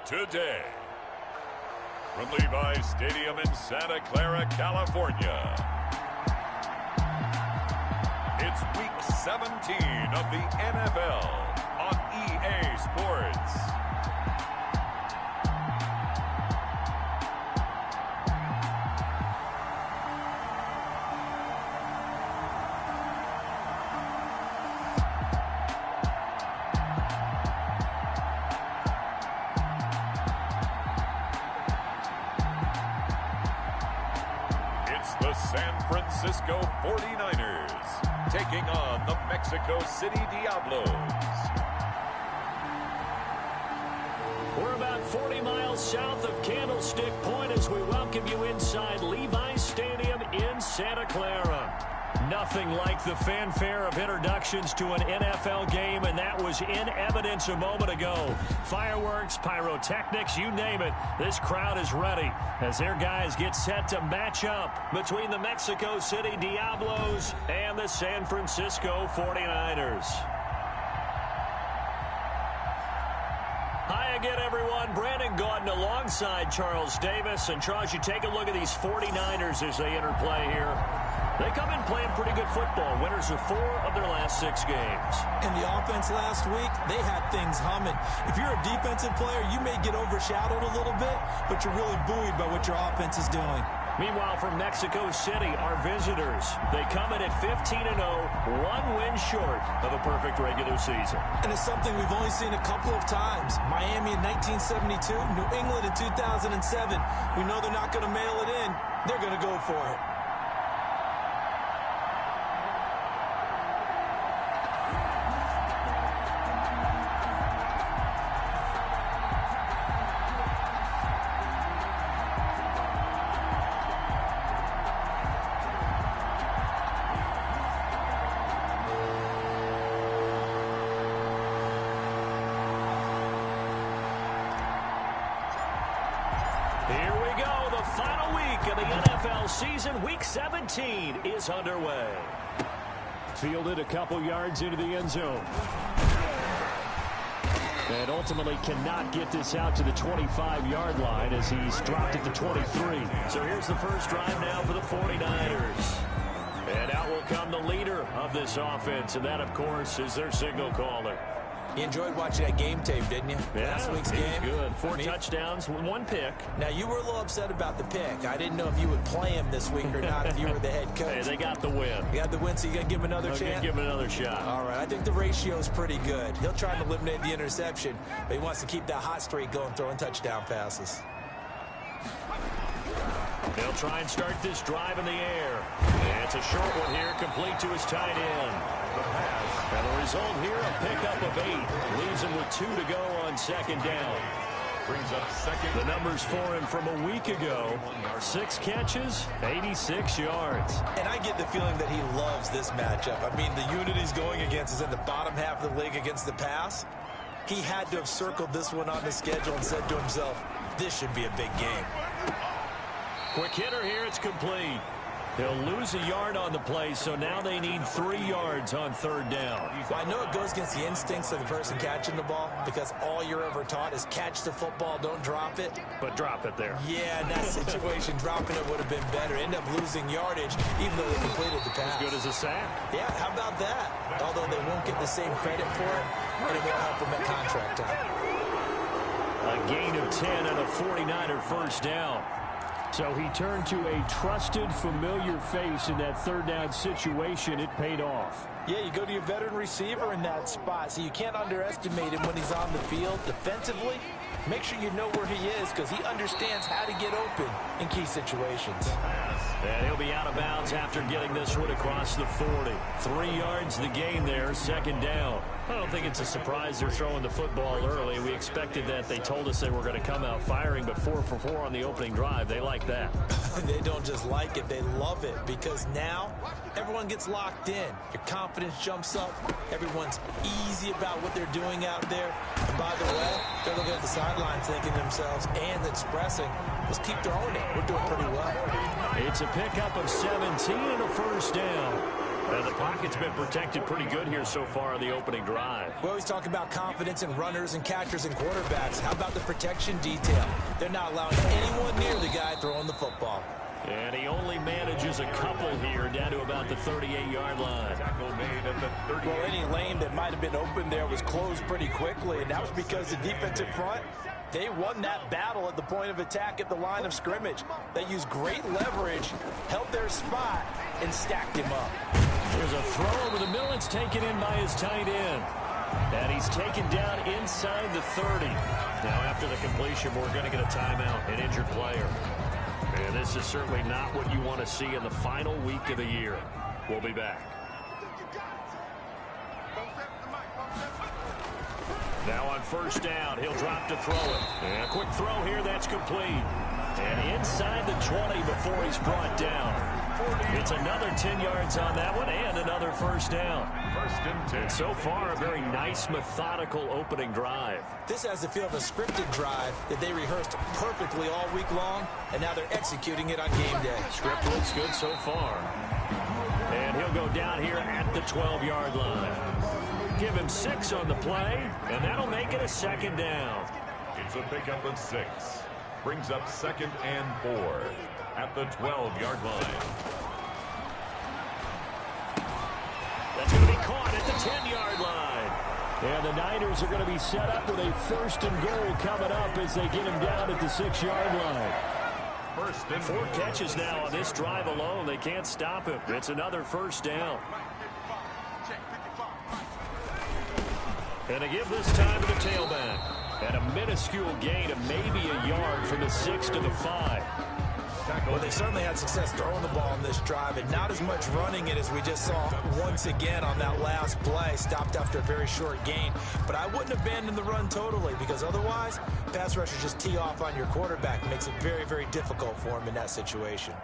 today. From Levi's Stadium in Santa Clara, California, it's Week 17 of the NFL on EA Sports. The San Francisco 49ers taking on the Mexico City Diablos. We're about 40 miles south of Candlestick Point as we welcome you inside Levi's Stadium in Santa Clara. Nothing like the fanfare of introductions to an NFL game, and that was in evidence a moment ago. Fireworks, pyrotechnics, you name it. This crowd is ready as their guys get set to match up between the Mexico City Diablos and the San Francisco 49ers. Hi again, everyone. Brandon Gaudin alongside Charles Davis. And Charles, you take a look at these 49ers as they interplay here. They come in playing pretty good football. Winners of 4 of their last 6 games. And the offense last week, they had things humming. If you're a defensive player, you may get overshadowed a little bit, but you're really buoyed by what your offense is doing. Meanwhile, from Mexico City, our visitors, they come in at 15-0, 1 win short of a perfect regular season. And it's something we've only seen a couple of times. Miami in 1972, New England in 2007. We know they're not going to mail it in. They're going to go for it. Here we go. The final week of the NFL season. Week 17 is underway. Fielded a couple yards into the end zone. And ultimately cannot get this out to the 25-yard line as he's dropped at the 23. So here's the first drive now for the 49ers. And out will come the leader of this offense. And that, of course, is their signal caller. You enjoyed watching that game tape, didn't you? Yeah, last week's game. Good. 4 touchdowns, 1 pick. Now, you were a little upset about the pick. I didn't know if you would play him this week or not if you were the head coach. Hey, they got the win. You got the win, so you got to give him another chance? Give him another shot. All right, I think the ratio is pretty good. He'll try to eliminate the interception, but he wants to keep that hot streak going, throwing touchdown passes. They'll try and start this drive in the air. And it's a short one here, complete to his tight end. And the result here, a pickup of 8. Leaves him with 2 to go on second down. Brings up second. The numbers for him from a week ago are 6 catches, 86 yards. And I get the feeling that he loves this matchup. I mean, the unit he's going against is in the bottom half of the league against the pass. He had to have circled this one on the schedule and said to himself, this should be a big game. Quick hitter here, it's complete. They'll lose a yard on the play, so now they need 3 yards on third down. Well, I know it goes against the instincts of the person catching the ball because all you're ever taught is catch the football, don't drop it. But drop it there. Yeah, in that situation, dropping it would have been better. End up losing yardage, even though they completed the pass. As good as a sack. Yeah, how about that? Although they won't get the same credit for it, and it won't help them at contract time. A gain of 10 and a 49er first down. So he turned to a trusted, familiar face in that third down situation. It paid off. Yeah, you go to your veteran receiver in that spot, so you can't underestimate him when he's on the field defensively. Make sure you know where he is because he understands how to get open in key situations. And he'll be out of bounds after getting this one across the 40. 3 yards the gain there, second down. I don't think it's a surprise they're throwing the football early. We expected that. They told us they were going to come out firing, but 4 for 4 on the opening drive. They like that. They don't just like it, they love it because now everyone gets locked in. Your confidence jumps up. Everyone's easy about what they're doing out there. And by the way, they're looking at the sidelines thinking to themselves and expressing, let's keep throwing it. We're doing pretty well. It's a pickup of 17 and a first down. And the pocket's been protected pretty good here so far on the opening drive. We always talk about confidence in runners and catchers and quarterbacks. How about the protection detail? They're not allowing anyone near the guy throwing the football. And he only manages a couple here down to about the 38-yard line. Well, any lane that might have been open there was closed pretty quickly, and that was because the defensive front, they won that battle at the point of attack at the line of scrimmage. They used great leverage, held their spot, and stacked him up. There's a throw over the middle. It's taken in by his tight end. And he's taken down inside the 30. Now, after the completion, we're going to get a timeout, an injured player. And this is certainly not what you want to see in the final week of the year. We'll be back. Now on first down, he'll drop to throw it. And a quick throw here, that's complete. And inside the 20 before he's brought down. It's another 10 yards on that one and another first down. And so far, a very nice, methodical opening drive. This has the feel of a scripted drive that they rehearsed perfectly all week long, and now they're executing it on game day. Script looks good so far. And he'll go down here at the 12-yard line. Give him 6 on the play, and that'll make it a second down. It's a pickup of 6. Brings up 2nd and 4 at the 12-yard line. That's going to be caught at the 10-yard line. And the Niners are going to be set up with a 1st and goal coming up as they get him down at the 6-yard line. 4 catches now on this drive alone. They can't stop him. It's another first down. And to give this time to the tailback. And a minuscule gain of maybe a yard from the 6 to the 5. Well, they certainly had success throwing the ball in this drive, and not as much running it as we just saw once again on that last play. Stopped after a very short gain. But I wouldn't abandon the run totally, because otherwise, pass rushers just tee off on your quarterback. It makes it very, very difficult for him in that situation.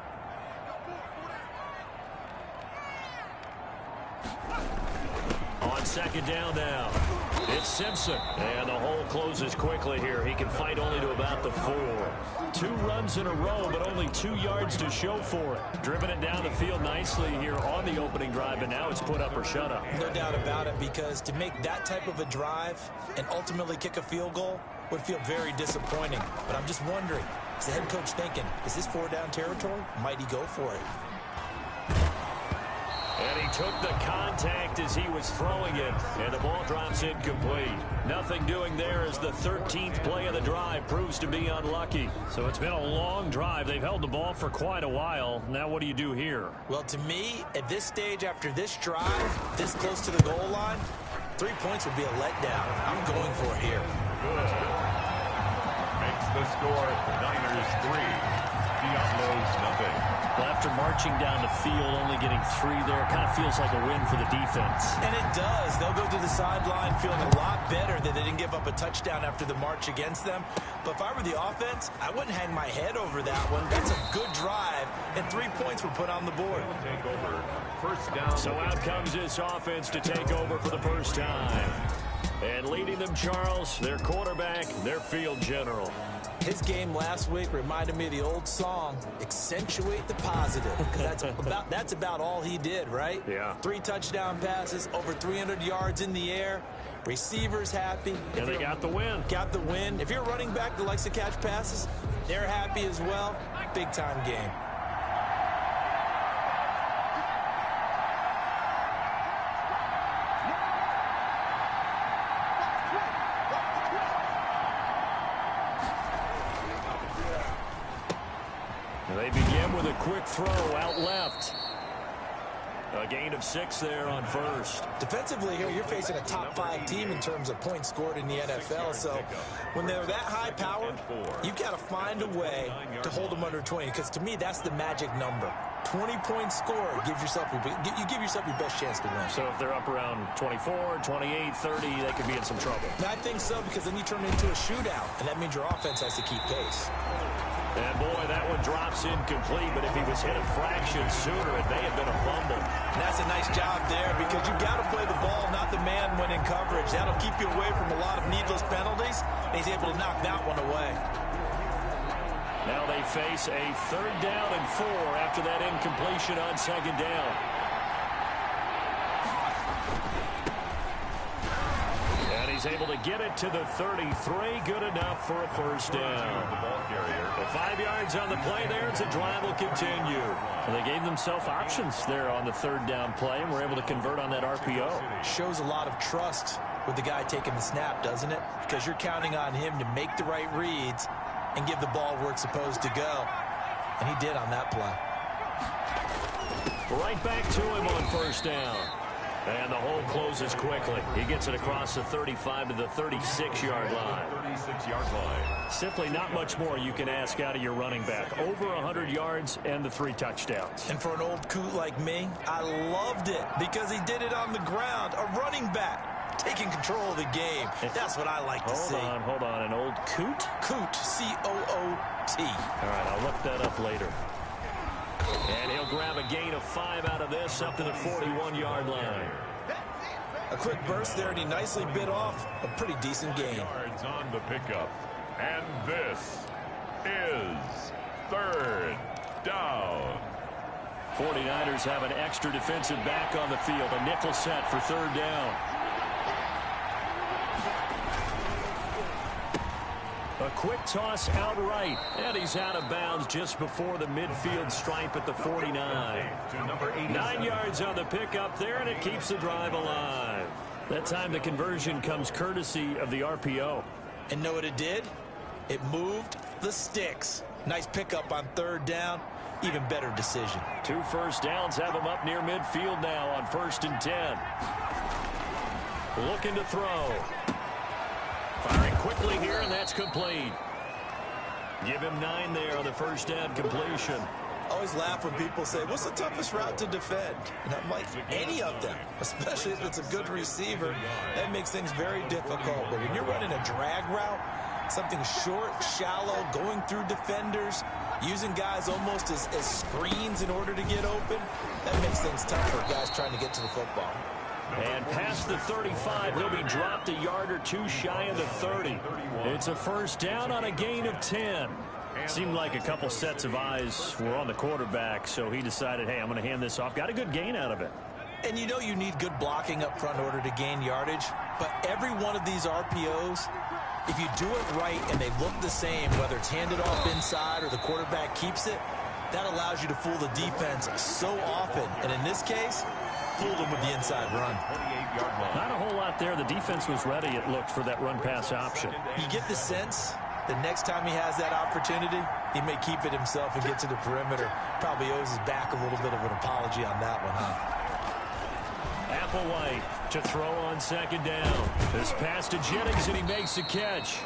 On second down now, it's Simpson. And the hole closes quickly here. He can fight only to about the 4. 2 runs in a row, but only 2 yards to show for it. Driven it down the field nicely here on the opening drive, and now it's put up or shut up. No doubt about it, because to make that type of a drive and ultimately kick a field goal would feel very disappointing. But I'm just wondering, is the head coach thinking, is this 4-down territory? Might he go for it? And he took the contact as he was throwing it, and the ball drops incomplete. Nothing doing there as the 13th play of the drive proves to be unlucky. So it's been a long drive. They've held the ball for quite a while. Now what do you do here? Well, to me, at this stage after this drive, this close to the goal line, 3 points would be a letdown. I'm going for it here. Good. Makes the score Niners 3. Diablos nothing. Well, after marching down the field, only getting 3 there, kind of feels like a win for the defense. And it does. They'll go to the sideline feeling a lot better that they didn't give up a touchdown after the march against them. But if I were the offense, I wouldn't hang my head over that one. That's a good drive, and 3 points were put on the board. Take over. First down. So out comes this offense to take over for the first time. And leading them, Charles, their quarterback, their field general. His game last week reminded me of the old song, accentuate the positive. Because that's about all he did, right? Yeah. 3 touchdown passes, over 300 yards in the air. Receivers happy. And they got the win. Got the win. If you're a running back that likes to catch passes, they're happy as well. Big time game. They begin with a quick throw out left. A gain of 6 there on first. Defensively here, you're facing a top 5 team in terms of points scored in the NFL. So when they're that high powered, you've got to find a way to hold them under 20. Because to me, that's the magic number. 20 points scored, you give yourself your best chance to win. So if they're up around 24, 28, 30, they could be in some trouble. And I think so, because then you turn it into a shootout, and that means your offense has to keep pace. And boy, that one drops incomplete, but if he was hit a fraction sooner, it may have been a fumble. And that's a nice job there, because you've got to play the ball, not the man when in coverage. That'll keep you away from a lot of needless penalties, and he's able to knock that one away. Now they face a 3rd down and 4 after that incompletion on 2nd down. he's able to get it to the 33. Good enough for a first down. The 5 yards on the play there as the drive will continue. Well, they gave themselves options there on the third down play and were able to convert on that RPO. Shows a lot of trust with the guy taking the snap, doesn't it? Because you're counting on him to make the right reads and give the ball where it's supposed to go. And he did on that play. Right back to him on first down. And the hole closes quickly. He gets it across the 35 to the 36-yard line. 36-yard line. Simply not much more you can ask out of your running back. Over 100 yards and the 3 touchdowns. And for an old coot like me, I loved it because he did it on the ground. A running back taking control of the game. That's what I like to see. Hold on. An old coot? Coot, C-O-O-T. All right, I'll look that up later. And he'll grab a gain of 5 out of this up to the 41-yard line. A quick burst there, and he nicely bit off a pretty decent gain. Yards on the pickup. And this is third down. 49ers have an extra defensive back on the field. A nickel set for third down. A quick toss outright, and he's out of bounds just before the midfield stripe at the 49. 9 yards on the pickup there, and it keeps the drive alive. That time the conversion comes courtesy of the RPO. And know what it did? It moved the sticks. Nice pickup on third down. Even better decision. 2 first downs have him up near midfield now on 1st and 10. Looking to throw. Firing quickly here, and that's complete. Give him 9 there on the first down completion. I always laugh when people say, what's the toughest route to defend? And I'm like, any of them, especially if it's a good receiver. That makes things very difficult. But when you're running a drag route, something short, shallow, going through defenders, using guys almost as screens in order to get open, that makes things tough for guys trying to get to the football. And past the 35, he'll be dropped a yard or 2 shy of the 30. It's a first down on a gain of 10. Seemed like a couple sets of eyes were on the quarterback, so he decided, hey, I'm going to hand this off. Got a good gain out of it. And you know you need good blocking up front in order to gain yardage, but every one of these RPOs, if you do it right and they look the same, whether it's handed off inside or the quarterback keeps it, that allows you to fool the defense so often. And in this case, fooled them with the inside run. Not a whole lot there. The defense was ready, it looked, for that run-pass option. You get the sense the next time he has that opportunity, he may keep it himself and get to the perimeter. Probably owes his back a little bit of an apology on that one, huh? Applewhite to throw on second down. This pass to Jennings, and he makes the catch.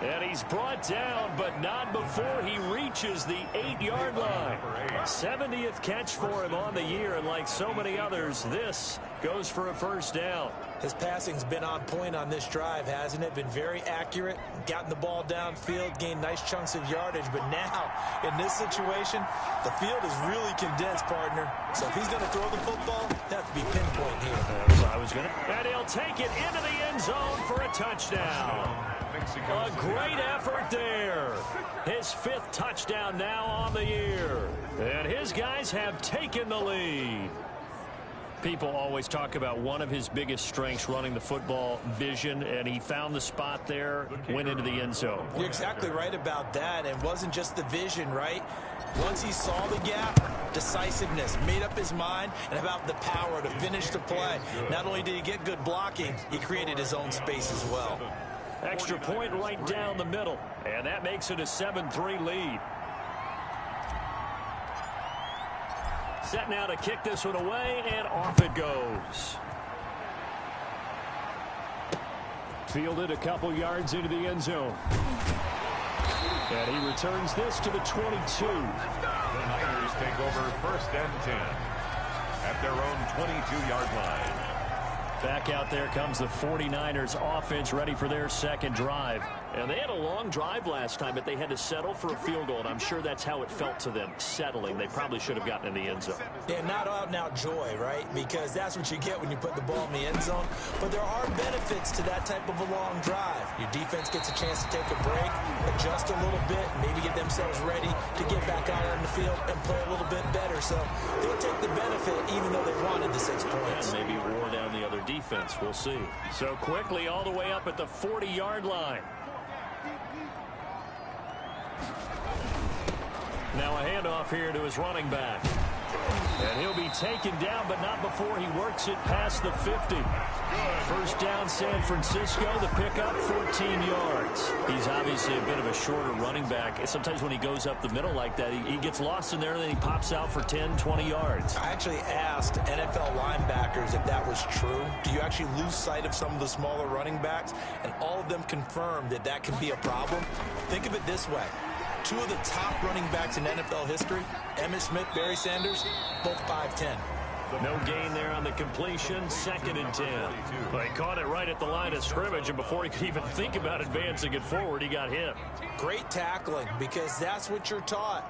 And he's brought down, but not before he reaches the 8-yard line. 70th catch for him on the year, and like so many others, this goes for a first down. His passing's been on point on this drive, hasn't it? Been very accurate, gotten the ball downfield, gained nice chunks of yardage, but now, in this situation, the field is really condensed, partner. So if he's going to throw the football, that to be pinpoint here. So I was going to. And he'll take it into the end zone for a touchdown. A great effort there. His 5th touchdown now on the year. And his guys have taken the lead. People always talk about one of his biggest strengths, running the football, vision, and he found the spot there, went into the end zone. You're exactly right about that. It wasn't just the vision, right? Once he saw the gap, decisiveness, made up his mind, and about the power to finish the play. Not only did he get good blocking, he created his own space as well. Extra point right down the middle, and that makes it a 7-3 lead. Set now to kick this one away, and off it goes. Fielded a couple yards into the end zone. And he returns this to the 22. The Niners take over 1st and 10 at their own 22-yard line. Back out there comes the 49ers offense, ready for their second drive. And they had a long drive last time, but they had to settle for a field goal, and I'm sure that's how it felt to them, settling. They probably should have gotten in the end zone. Yeah, not out-and-out joy, right? Because that's what you get when you put the ball in the end zone. But there are benefits to that type of a long drive. Your defense gets a chance to take a break, adjust a little bit, maybe get themselves ready to get back out on the field and play a little bit better. So they'll take the benefit even though they wanted the 6 points. And maybe wore down the other their defense. We'll see. So quickly all the way up at the 40-yard line. Now a handoff here to his running back. And he'll be taken down, but not before he works it past the 50. First down, San Francisco. The pickup, 14 yards. He's obviously a bit of a shorter running back. And sometimes when he goes up the middle like that, he gets lost in there, and then he pops out for 10, 20 yards. I actually asked NFL linebackers if that was true. Do you actually lose sight of some of the smaller running backs? And all of them confirmed that that can be a problem. Think of it this way. Two of the top running backs in NFL history, Emmitt Smith, Barry Sanders, both 5'10". No gain there on the completion, 2nd and 10. Well, he caught it right at the line of scrimmage, and before he could even think about advancing it forward, he got hit. Great tackling, because that's what you're taught.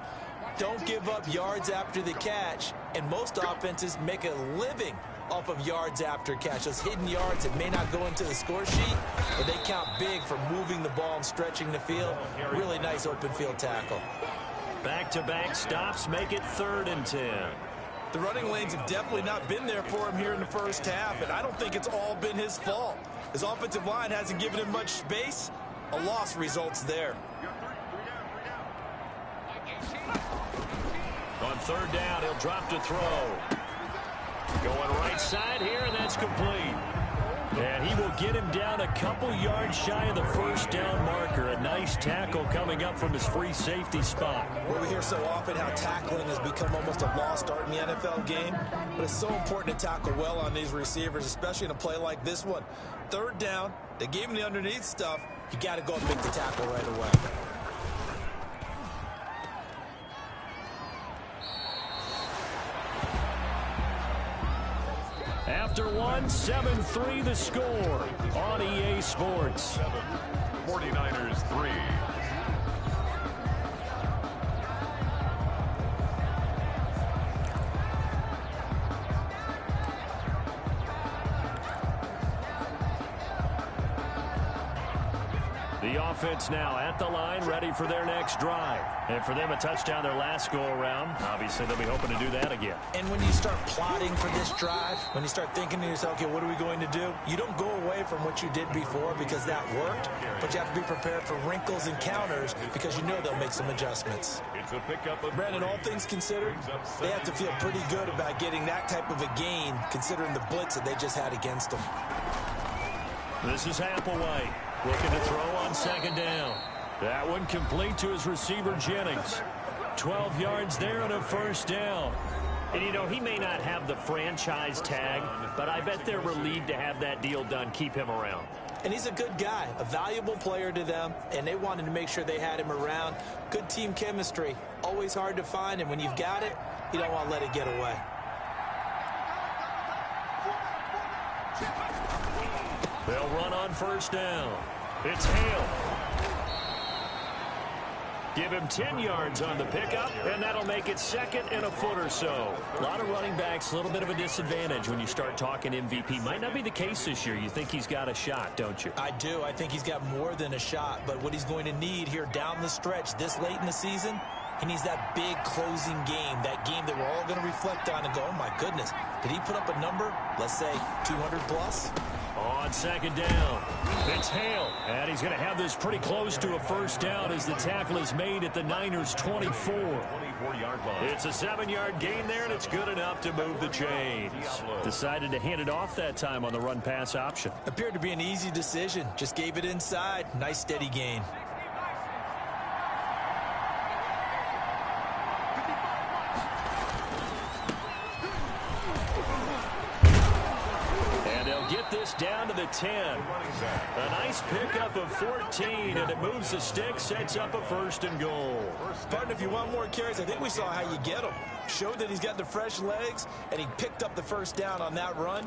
Don't give up yards after the catch, and most offenses make a living off of yards after catch. Those hidden yards that may not go into the score sheet, but they count big for moving the ball and stretching the field. Really nice open field tackle. Back-to-back stops make it 3rd and 10. The running lanes have definitely not been there for him here in the first half, and I don't think it's all been his fault. His offensive line hasn't given him much space. A loss results there. On 3rd down, he'll drop to throw. Going right side here, and that's complete. And he will get him down a couple yards shy of the first down marker. A nice tackle coming up from his free safety spot. Well, we hear so often how tackling has become almost a lost art in the NFL game. But it's so important to tackle well on these receivers, especially in a play like this one. 3rd down, they gave him the underneath stuff. You got to go and make the tackle right away. After one, 7-3 the score on EA Sports. 49ers 3. The offense now at the line, ready for their next drive. And for them, a touchdown their last go-around. Obviously, they'll be hoping to do that again. And when you start plotting for this drive, when you start thinking to yourself, okay, what are we going to do? You don't go away from what you did before because that worked, but you have to be prepared for wrinkles and counters because you know they'll make some adjustments. It's a pickup of Brandon, all things considered, they have to feel pretty good about getting that type of a gain considering the blitz that they just had against them. This is Applewhite looking to throw on 2nd down. That one complete to his receiver, Jennings. 12 yards there and a first down. And, you know, he may not have the franchise tag, but I bet they're relieved to have that deal done, keep him around. And he's a good guy, a valuable player to them, and they wanted to make sure they had him around. Good team chemistry, always hard to find, and when you've got it, you don't want to let it get away. They'll run on first down. It's Hale. Give him 10 yards on the pickup, and that'll make it 2nd and a foot or so. A lot of running backs, a little bit of a disadvantage when you start talking MVP. Might not be the case this year. You think he's got a shot, don't you? I do. I think he's got more than a shot, but what he's going to need here down the stretch this late in the season, he needs that big closing game, that game that we're all going to reflect on and go, oh, my goodness, did he put up a number, let's say, 200 plus? On 2nd down, it's Hale, and he's going to have this pretty close to a first down as the tackle is made at the Niners' 24. 24-yard line. It's a 7-yard gain there, and it's good enough to move the chains. Decided to hand it off that time on the run-pass option. Appeared to be an easy decision. Just gave it inside. Nice, steady gain. This down to the 10. A nice pickup of 14, and it moves the stick, sets up a 1st and goal. Partner, if you want more carries, I think we saw how you get them. Showed that he's got the fresh legs, and he picked up the first down on that run.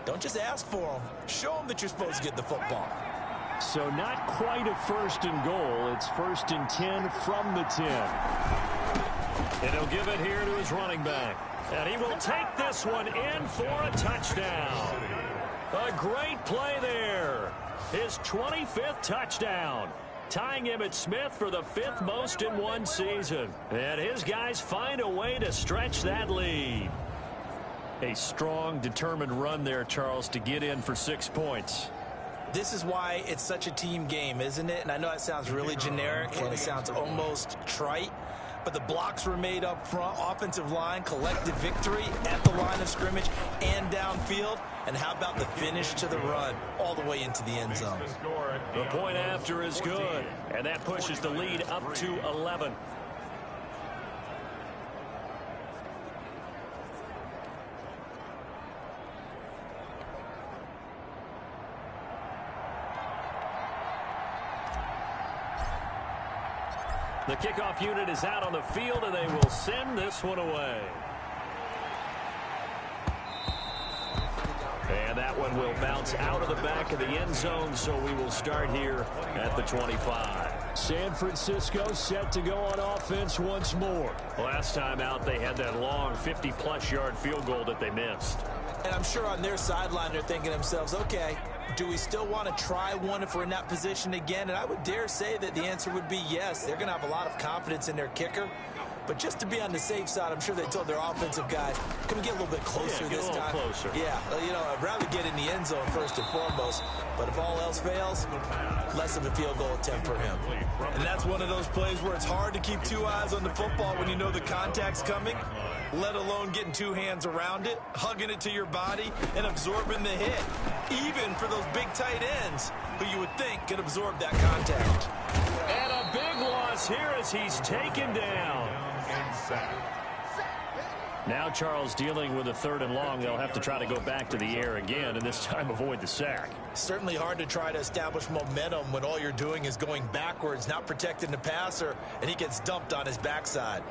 Don't just ask for them. Show them that you're supposed to get the football. So not quite a 1st and goal. It's 1st and 10 from the 10. And he'll give it here to his running back. And he will take this one in for a touchdown. A great play there. His 25th touchdown. Tying Emmitt Smith for the 5th most in one season. And his guys find a way to stretch that lead. A strong, determined run there, Charles, to get in for 6 points. This is why it's such a team game, isn't it? And I know it sounds really generic and it sounds almost trite, but the blocks were made up front, offensive line, collective victory at the line of scrimmage and downfield. And how about the finish to the run all the way into the end zone? The point after is good, and that pushes the lead up to 11. The kickoff unit is out on the field, and they will send this one away. And that one will bounce out of the back of the end zone, so we will start here at the 25. San Francisco set to go on offense once more. Last time out, they had that long 50-plus yard field goal that they missed. And I'm sure on their sideline they're thinking to themselves, okay, do we still want to try one if we're in that position again? And I would dare say that the answer would be yes. They're going to have a lot of confidence in their kicker. But just to be on the safe side, I'm sure they told their offensive guys, can we get a little bit closer this time? Closer. Yeah, you know, I'd rather get in the end zone first and foremost. But if all else fails, less of a field goal attempt for him. And that's one of those plays where it's hard to keep two eyes on the football when you know the contact's coming, let alone getting two hands around it, hugging it to your body, and absorbing the hit. Even for those big tight ends who you would think could absorb that contact. And a big loss here as he's taken down. Now Charles dealing with a 3rd and long. They'll have to try to go back to the air again and this time avoid the sack. Certainly hard to try to establish momentum when all you're doing is going backwards, not protecting the passer, and he gets dumped on his backside.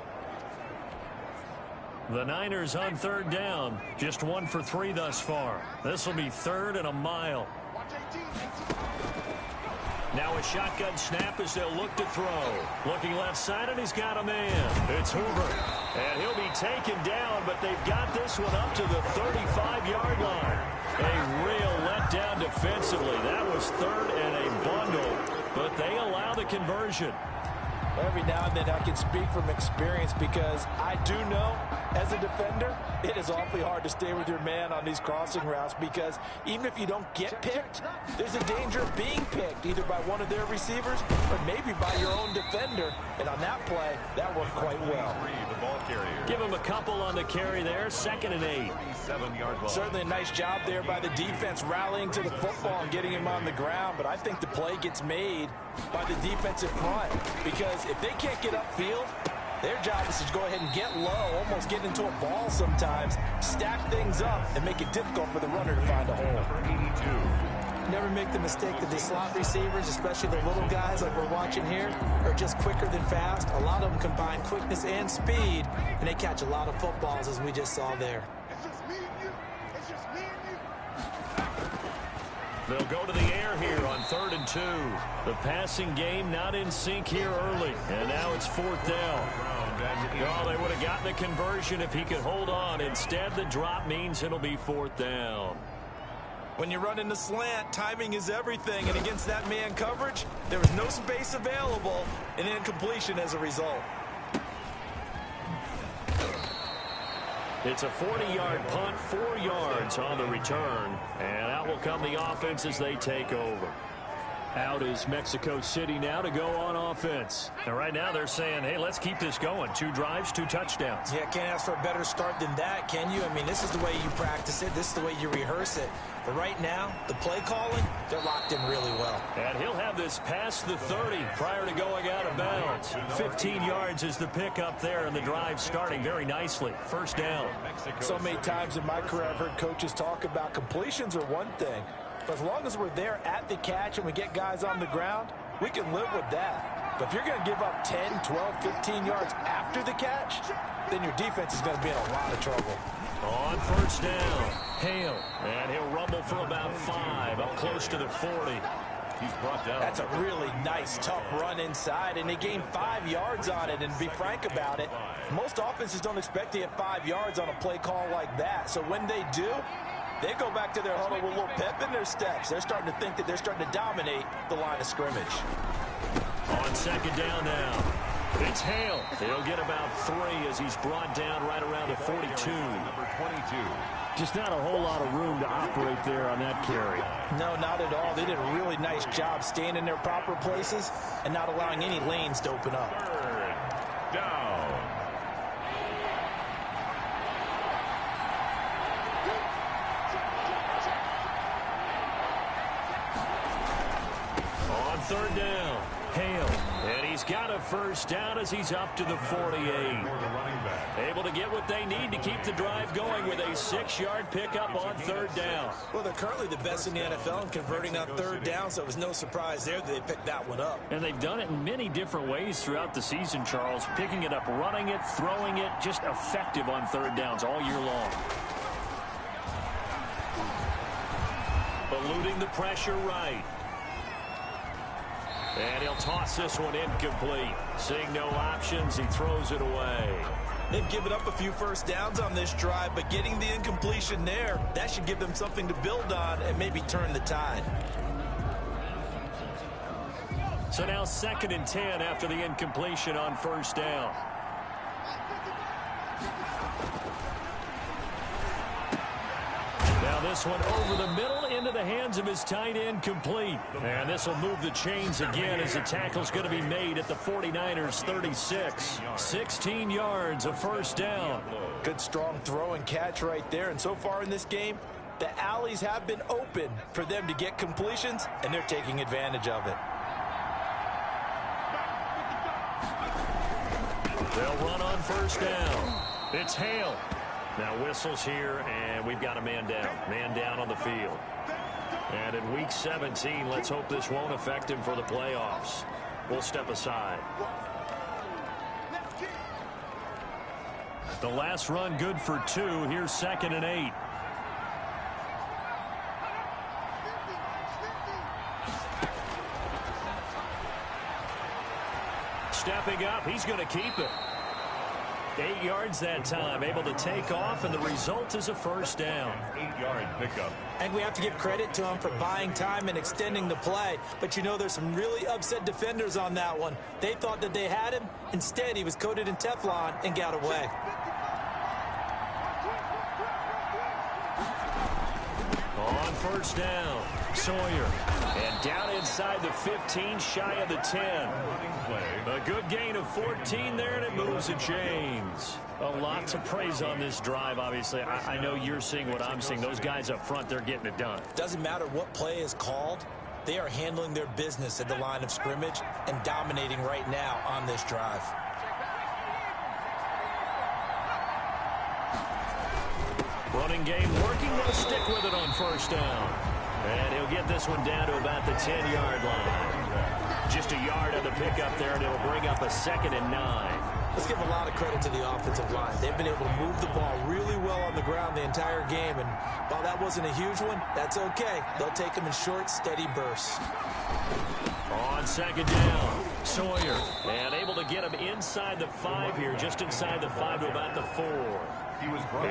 The Niners on 3rd down. Just 1 for 3 thus far. This will be 3rd and a mile. Now a shotgun snap as they'll look to throw. Looking left side, and he's got a man. It's Hoover. And he'll be taken down, but they've got this one up to the 35-yard line. A real letdown defensively. That was 3rd and a bundle, but they allow the conversion. Every now and then I can speak from experience because I do know as a defender it is awfully hard to stay with your man on these crossing routes because even if you don't get picked, there's a danger of being picked either by one of their receivers or maybe by your own defender. And on that play, that worked quite well. Give him a couple on the carry there. 2nd and 8. Certainly a nice job there by the defense rallying to the football and getting him on the ground, but I think the play gets made by the defensive front because if they can't get upfield, their job is to go ahead and get low, almost get into a ball sometimes, stack things up, and make it difficult for the runner to find a hole. Never make the mistake that the slot receivers, especially the little guys like we're watching here, are just quicker than fast. A lot of them combine quickness and speed, and they catch a lot of footballs, as we just saw there. They'll go to the air here on 3rd and 2. The passing game not in sync here early, and now it's 4th down. Oh, they would have gotten the conversion if he could hold on. Instead, the drop means it'll be 4th down. When you run in the slant, timing is everything, and against that man coverage, there was no space available, and incompletion as a result. It's a 40-yard punt, 4 yards on the return, and out will come the offense as they take over. Out is Mexico City now to go on offense. And right now they're saying, hey, let's keep this going. 2 drives, 2 touchdowns. Yeah, can't ask for a better start than that, can you? I mean, this is the way you practice it. This is the way you rehearse it. But right now, the play calling, they're locked in really well. And he'll have this past the 30 prior to going out of bounds. 15 yards is the pickup there, and the drive starting very nicely. 1st down. So many times in my career I've heard coaches talk about completions are one thing. But as long as we're there at the catch and we get guys on the ground, we can live with that. But if you're going to give up 10, 12, 15 yards after the catch, then your defense is going to be in a lot of trouble. On 1st down, Hale, and he'll rumble for about 5, up close to the 40. He's brought down. That's a really nice, tough run inside, and they gained 5 yards on it. And to be frank about it, most offenses don't expect to get 5 yards on a play call like that. So when they do, they go back to their huddle with a little pep in their steps. They're starting to think that they're starting to dominate the line of scrimmage. On 2nd down now, It's Hale. He'll get about 3 as he's brought down right around the 42. Number 22. Just not a whole lot of room to operate there on that carry. No, not at all. They did a really nice job staying in their proper places and not allowing any lanes to open up. Third down. On third down, Hale. And he's got a first down as he's up to the 48. Able to get what they need to keep the drive going with a 6-yard pickup on third down. Well, they're currently the best in the NFL in converting on third down, so it was no surprise there that they picked that one up. And they've done it in many different ways throughout the season, Charles. Picking it up, running it, throwing it, just effective on third downs all year long. Eluding the pressure right. And he'll toss this one incomplete. Seeing no options, he throws it away. They've given up a few first downs on this drive, but getting the incompletion there, that should give them something to build on and maybe turn the tide. So now 2nd and 10 after the incompletion on first down. Now this one over the middle into the hands of his tight end, complete. And this will move the chains again as the tackle's going to be made at the 49ers 36. 16 yards, a first down. Good strong throw and catch right there. And so far in this game, the alleys have been open for them to get completions, and they're taking advantage of it. They'll run on first down. It's Hale. Now whistles here, and we've got a man down. Man down on the field. And in Week 17, let's hope this won't affect him for the playoffs. We'll step aside. The last run good for 2. Here's 2nd and 8. Stepping up, he's going to keep it. 8 yards that time, able to take off, and the result is a first down. 8-yard pickup. And we have to give credit to him for buying time and extending the play. But you know, there's some really upset defenders on that one. They thought that they had him. Instead, he was coated in Teflon and got away. On first down, Sawyer. And down inside the 15, shy of the 10. A good gain of 14 there, and it moves the chains. A lot to praise on this drive, obviously. I know you're seeing what I'm seeing. Those guys up front, they're getting it done. Doesn't matter what play is called. They are handling their business at the line of scrimmage and dominating right now on this drive. Running game working. They'll stick with it on first down. And he'll get this one down to about the 10-yard line. Just a yard on the pickup there, and it'll bring up a 2nd and 9. Let's give a lot of credit to the offensive line. They've been able to move the ball really well on the ground the entire game, and while that wasn't a huge one, that's okay. They'll take them in short, steady bursts. On 2nd down, Sawyer. And able to get him inside the 5 here, just inside the 5 to about the 4.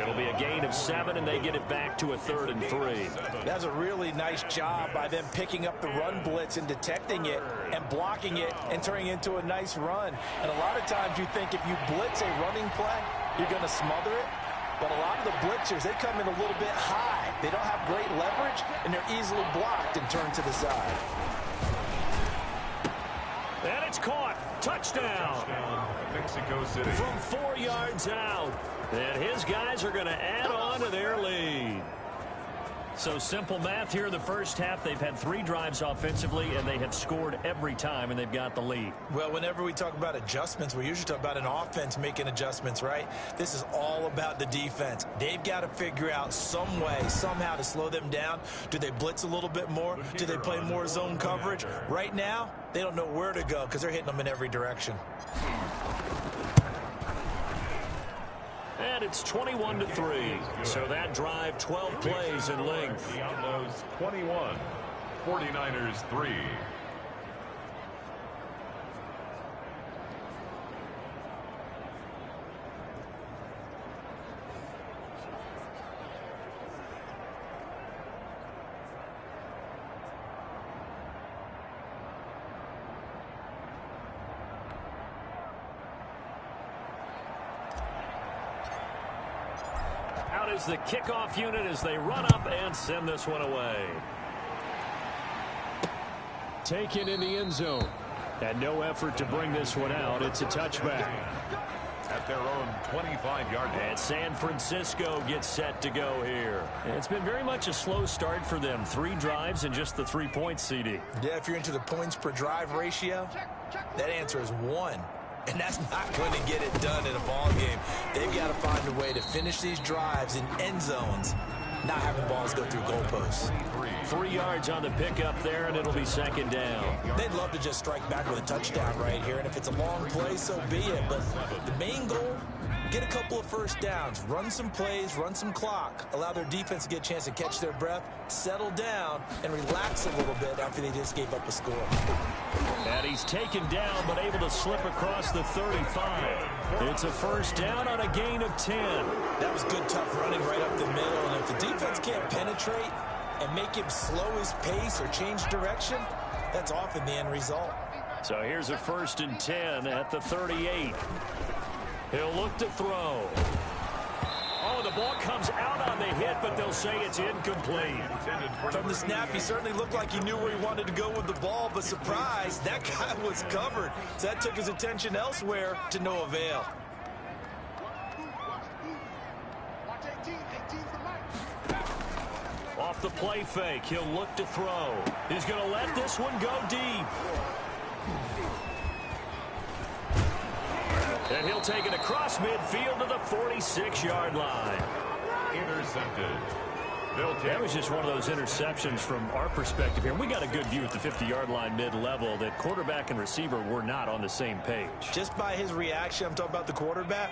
It'll be a gain of 7, and they get it back to a 3rd and 3. That's a really nice job by them picking up the run blitz and detecting it and blocking it and turning it into a nice run. And a lot of times you think if you blitz a running play, you're going to smother it. But a lot of the blitzers, they come in a little bit high. They don't have great leverage, and they're easily blocked and turned to the side. And it's caught. Touchdown. Mexico City. From 4 yards out. And his guys are going to add on to their lead. So simple math here in the first half. They've had 3 drives offensively, and they have scored every time, and they've got the lead. Well, whenever we talk about adjustments, we usually talk about an offense making adjustments, right? This is all about the defense. They've got to figure out some way, somehow to slow them down. Do they blitz a little bit more? Do they play more zone coverage? Right now, they don't know where to go because they're hitting them in every direction. And it's 21-3. So that drive, 12 plays in length. The Outlaws 21, 49ers 3. is the kickoff unit as they run up and send this one away. Taken in the end zone. And no effort to bring this one out. It's a touchback. At their own 25-yard line. And San Francisco gets set to go here. And it's been very much a slow start for them. 3 drives and just the 3 points, CD. Yeah, if you're into the points per drive ratio, that answer is 1. And that's not going to get it done in a ball game. They've got to find a way to finish these drives in end zones, not having balls go through goalposts. 3 yards on the pickup there, and it'll be second down. They'd love to just strike back with a touchdown right here, and if it's a long play, so be it. But the main goal, get a couple of first downs, run some plays, run some clock, allow their defense to get a chance to catch their breath, settle down, and relax a little bit after they just gave up a score. And he's taken down, but able to slip across the 35. It's a first down on a gain of 10. That was good, tough running right up the middle, and if the defense can't penetrate and make him slow his pace or change direction, that's often the end result. So here's a 1st and 10 at the 38. He'll look to throw. Oh, the ball comes out on the hit, but they'll say it's incomplete. From the snap, he certainly looked like he knew where he wanted to go with the ball, but surprise, that guy was covered. So that took his attention elsewhere to no avail. Off the play fake, he'll look to throw. He's going to let this one go deep. And he'll take it across midfield to the 46-yard line. Intercepted. That was just one of those interceptions from our perspective here. We got a good view at the 50-yard line mid-level that quarterback and receiver were not on the same page. Just by his reaction, I'm talking about the quarterback,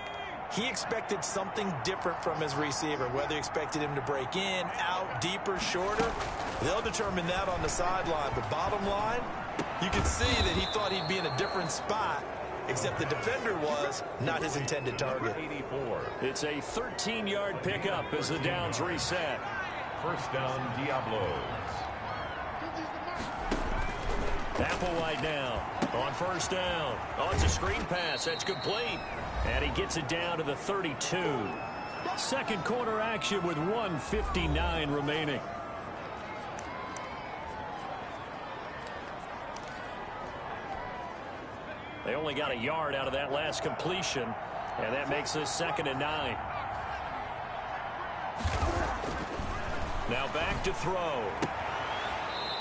he expected something different from his receiver, whether he expected him to break in, out, deeper, shorter. They'll determine that on the sideline. But bottom line, you can see that he thought he'd be in a different spot, except the defender was not his intended target. 84. It's a 13-yard pickup as the downs reset. First down, Diablos. Applewhite now on first down. Oh, it's a screen pass. That's complete. And he gets it down to the 32. Second quarter action with 1:59 remaining. They only got a yard out of that last completion, and that makes this 2nd and 9. Now back to throw.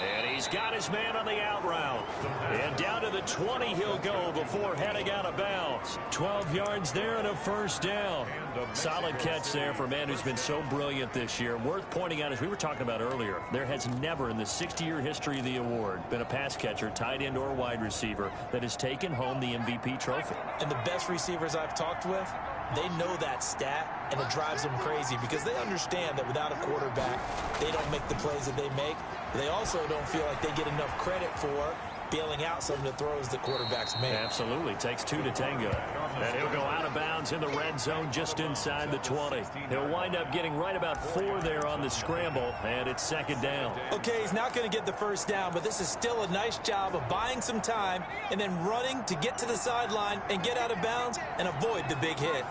And he's got his man on the out route. And down to the 20 he'll go before heading out of bounds. 12 yards there and a first down. Solid catch there for a man who's been so brilliant this year. Worth pointing out, as we were talking about earlier, there has never in the 60-year history of the award been a pass catcher, tight end or wide receiver that has taken home the MVP trophy. And the best receivers I've talked with, they know that stat, and it drives them crazy because they understand that without a quarterback, they don't make the plays that they make. They also don't feel like they get enough credit for bailing out some of the throws that quarterbacks make. Absolutely. Takes 2 to tango. And he'll go out of bounds in the red zone just inside the 20. He'll wind up getting right about 4 there on the scramble, and it's 2nd down. Okay, he's not going to get the first down, but this is still a nice job of buying some time and then running to get to the sideline and get out of bounds and avoid the big hit.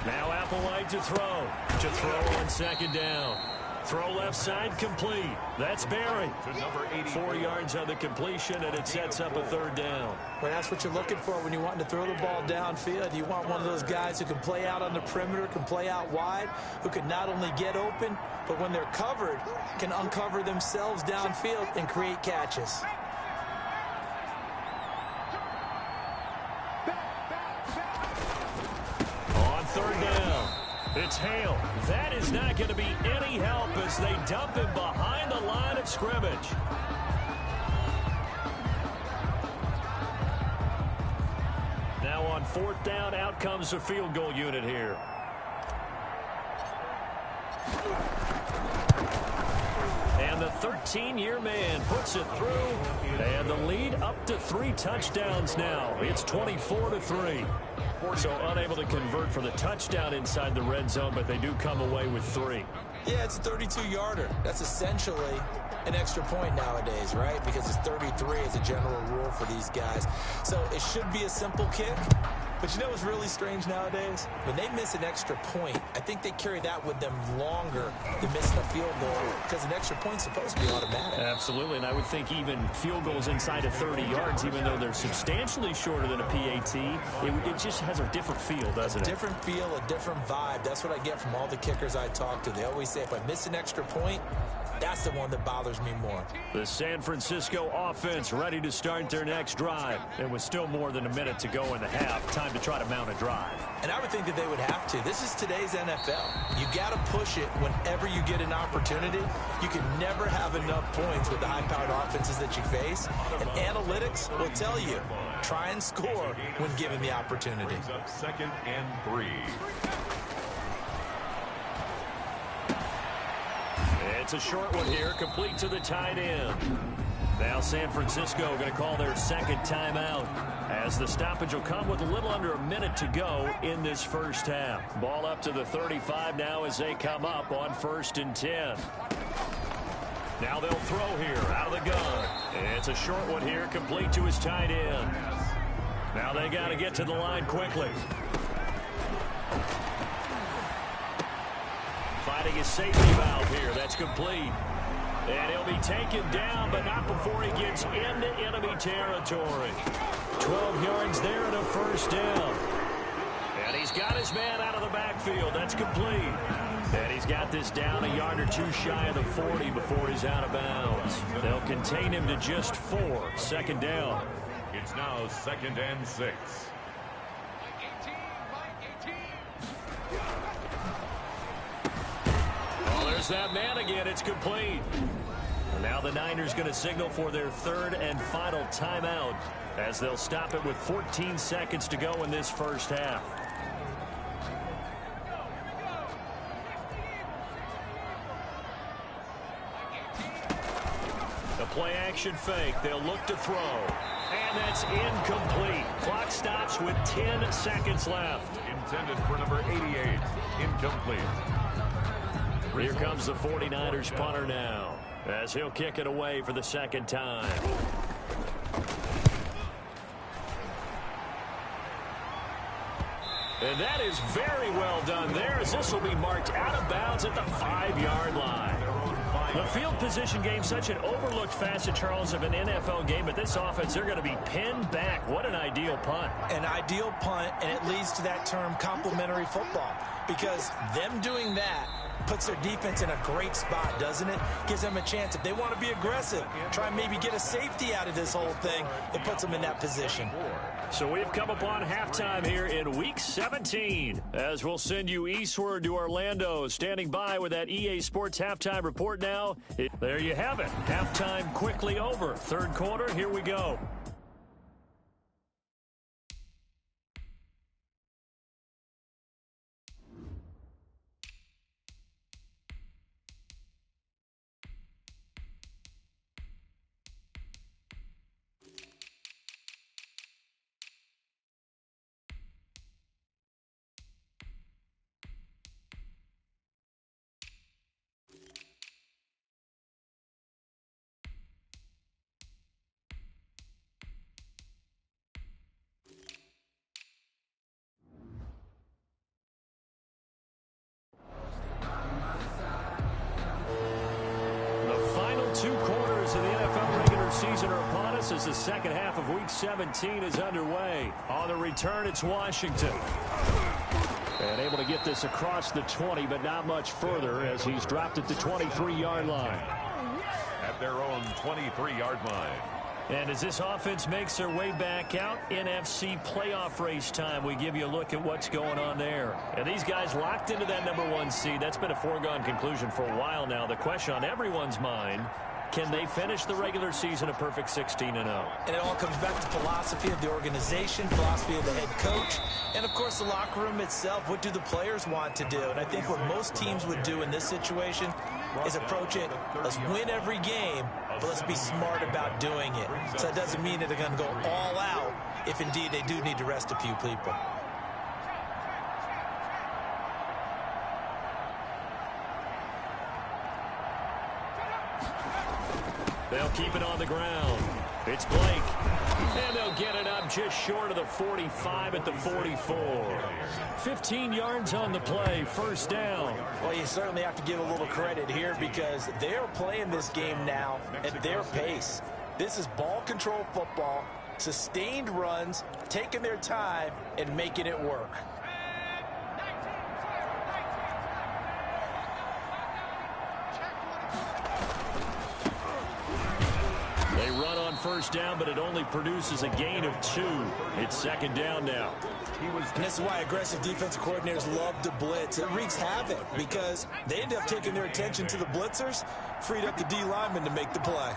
Now Applewhite to throw. To throw on 2nd down. Throw left side complete. That's Barry. 4 yards on the completion, and it sets up a 3rd down. Well, that's what you're looking for when you're wanting to throw the ball downfield. You want one of those guys who can play out on the perimeter, can play out wide, who can not only get open, but when they're covered, can uncover themselves downfield and create catches. On 3rd down, it's Hale. That is not going to be any help as they dump him behind the line of scrimmage. Now on 4th down, out comes the field goal unit here. And the 13-year man puts it through, and the lead up to 3 touchdowns now. It's 24-3. So unable to convert for the touchdown inside the red zone, but they do come away with 3. Yeah, it's a 32-yarder. That's essentially an extra point nowadays, right? Because it's 33 as a general rule for these guys. So it should be a simple kick. But you know what's really strange nowadays? When they miss an extra point, I think they carry that with them longer than missing a field goal because an extra point's supposed to be automatic. Absolutely, and I would think even field goals inside of 30 yards, even though they're substantially shorter than a PAT, it just has a different feel, doesn't it? A different feel, a different vibe. That's what I get from all the kickers I talk to. They always say, if I miss an extra point, that's the one that bothers me more. The San Francisco offense ready to start their next drive. There was still more than a minute to go in the half. Time to try to mount a drive. And I would think that they would have to. This is today's NFL. You got to push it whenever you get an opportunity. You can never have enough points with the high-powered offenses that you face. And analytics will tell you, try and score when given the opportunity. Second and 3. It's a short one here, complete to the tight end. Now San Francisco going to call their second timeout as the stoppage will come with a little under a minute to go in this first half. Ball up to the 35 now as they come up on 1st and 10. Now they'll throw here out of the gun. It's a short one here, complete to his tight end. Now they got to get to the line quickly. Finding his safety valve here. That's complete. And he'll be taken down, but not before he gets into enemy territory. 12 yards there and a first down. And he's got his man out of the backfield. That's complete. And he's got this down a yard or two shy of the 40 before he's out of bounds. They'll contain him to just 4. 2nd down. It's now 2nd and 6. There's that man again. It's complete. Now the Niners going to signal for their 3rd and final timeout as they'll stop it with 14 seconds to go in this first half. The play action fake. They'll look to throw. And that's incomplete. Clock stops with 10 seconds left. Intended for number 88. Incomplete. Here comes the 49ers punter now as he'll kick it away for the second time. And that is very well done there as this will be marked out of bounds at the 5-yard line. The field position game, such an overlooked facet, Charles, of an NFL game, but this offense, they're going to be pinned back. What an ideal punt. An ideal punt, and it leads to that term complementary football, because them doing that puts their defense in a great spot, doesn't it? Gives them a chance. If they want to be aggressive, try and maybe get a safety out of this whole thing, it puts them in that position. So we've come upon halftime here in Week 17 as we'll send you eastward to Orlando. Standing by with that EA Sports halftime report now. There you have it. Halftime quickly over. 3rd quarter, here we go. Season are upon us as the second half of Week 17 is underway. On the return, it's Washington. And able to get this across the 20, but not much further as he's dropped at the 23-yard line. At their own 23-yard line. And as this offense makes their way back out, NFC playoff race time, we give you a look at what's going on there. And these guys locked into that #1 seed. That's been a foregone conclusion for a while now. The question on everyone's mind, can they finish the regular season a perfect 16-0? And it all comes back to philosophy of the organization, philosophy of the head coach, and, of course, the locker room itself. What do the players want to do? And I think what most teams would do in this situation is approach it, let's win every game, but let's be smart about doing it. So that doesn't mean that they're going to go all out if, indeed, they do need to rest a few people. They'll keep it on the ground. It's Blake. And they'll get it up just short of the 45 at the 44. 15 yards on the play, first down. Well, you certainly have to give a little credit here because they're playing this game now at their pace. This is ball control football, sustained runs, taking their time, and making it work. They run on first down, but it only produces a gain of 2. It's second down now. And this is why aggressive defensive coordinators love to blitz. It wreaks havoc because they end up taking their attention to the blitzers, freed up the D lineman to make the play.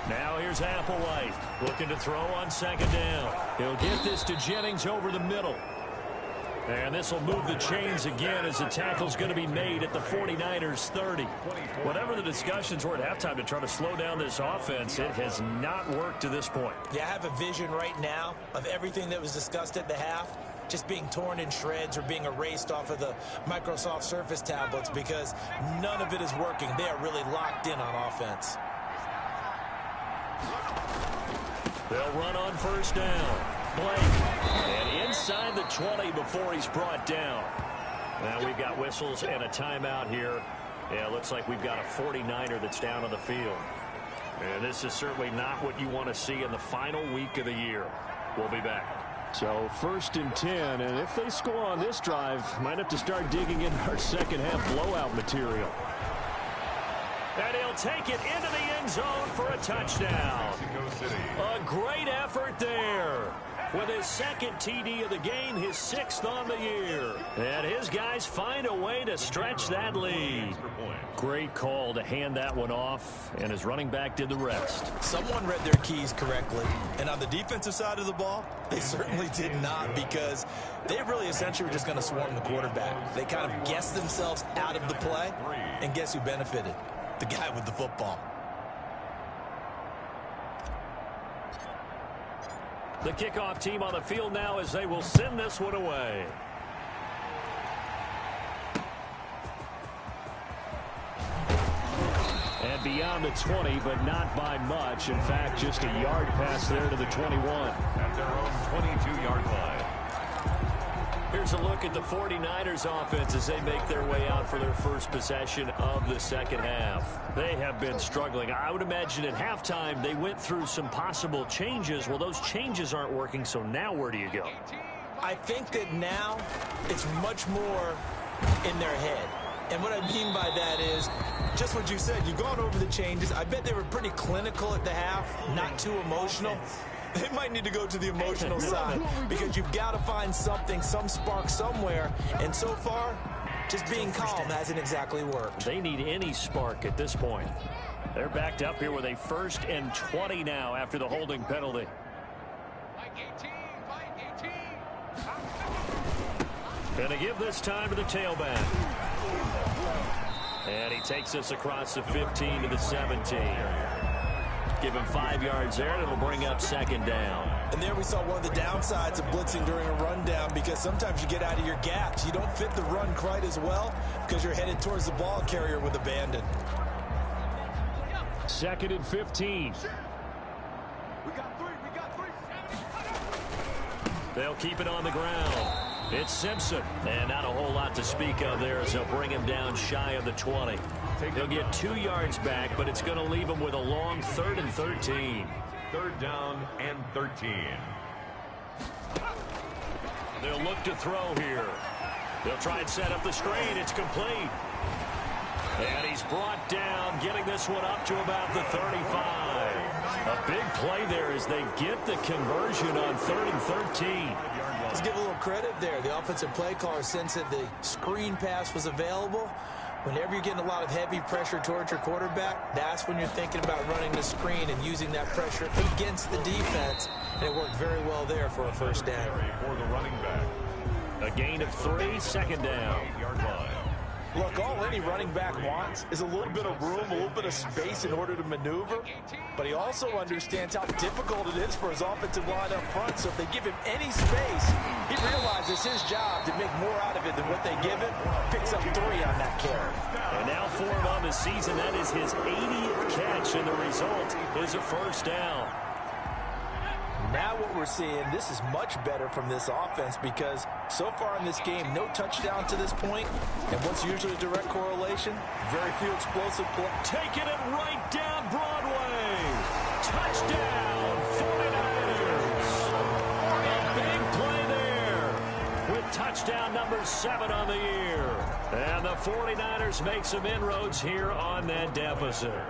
Now here's Applewhite looking to throw on second down. He'll get this to Jennings over the middle. And this will move the chains again as the tackle's going to be made at the 49ers 30. Whatever the discussions were at halftime to try to slow down this offense, it has not worked to this point. Yeah, I have a vision right now of everything that was discussed at the half just being torn in shreds or being erased off of the Microsoft Surface tablets because none of it is working. They are really locked in on offense. They'll run on first down. Blake. And inside the 20 before he's brought down. Now we've got whistles and a timeout here. Yeah, it looks like we've got a 49er that's down on the field. And this is certainly not what you want to see in the final week of the year. We'll be back. So 1st and 10, and if they score on this drive, might have to start digging into our second half blowout material. And he'll take it into the end zone for a touchdown. A great effort there. With his second TD of the game, his 6th on the year. And his guys find a way to stretch that lead. Great call to hand that one off, and his running back did the rest. Someone read their keys correctly. And on the defensive side of the ball, they certainly did not because they really essentially were just going to swarm the quarterback. They kind of guessed themselves out of the play, and guess who benefited? The guy with the football. The kickoff team on the field now as they will send this one away. And beyond the 20, but not by much. In fact, just a yard pass there to the 21. At their own 22-yard line. Here's a look at the 49ers offense as they make their way out for their first possession of the second half. They have been struggling. I would imagine at halftime they went through some possible changes. Well, those changes aren't working, so now where do you go? I think that now it's much more in their head. And what I mean by that is just what you said. You've gone over the changes. I bet they were pretty clinical at the half, not too emotional. They might need to go to the emotional side because you've got to find something, some spark somewhere. And so far, just being calm hasn't exactly worked. They need any spark at this point. They're backed up here with a 1st and 20 now after the holding penalty. Gonna give this time to the tailback. And he takes us across the 15 to the 17. Give him 5 yards there, and it'll bring up second down. And there we saw one of the downsides of blitzing during a rundown because sometimes you get out of your gaps. You don't fit the run quite as well because you're headed towards the ball carrier with abandon. 2nd and 15. We got three. They'll keep it on the ground. It's Simpson. And not a whole lot to speak of there as they'll bring him down shy of the 20. He'll get 2 yards back, but it's going to leave him with a long 3rd and 13. 3rd down and 13. They'll look to throw here. They'll try and set up the screen. It's complete. And he's brought down, getting this one up to about the 35. A big play there as they get the conversion on 3rd and 13. Let's give a little credit there. The offensive play caller sensed that the screen pass was available. Whenever you're getting a lot of heavy pressure towards your quarterback, that's when you're thinking about running the screen and using that pressure against the defense. And it worked very well there for a 1st down. For the running back. A gain of 3, 2nd down. 8-yard line. Look, all any running back wants is a little bit of room, a little bit of space in order to maneuver. But he also understands how difficult it is for his offensive line up front. So if they give him any space, he realizes his job to make more out of it than what they give him. Picks up 3 on that carry. And now for him on the season, that is his 80th catch, and the result is a first down. Now what we're seeing, this is much better from this offense because so far in this game, no touchdown to this point. And what's usually a direct correlation? Very few explosive plays. Taking it right down Broadway. Touchdown, 49ers. A big play there with touchdown number 7 on the year. And the 49ers make some inroads here on that deficit.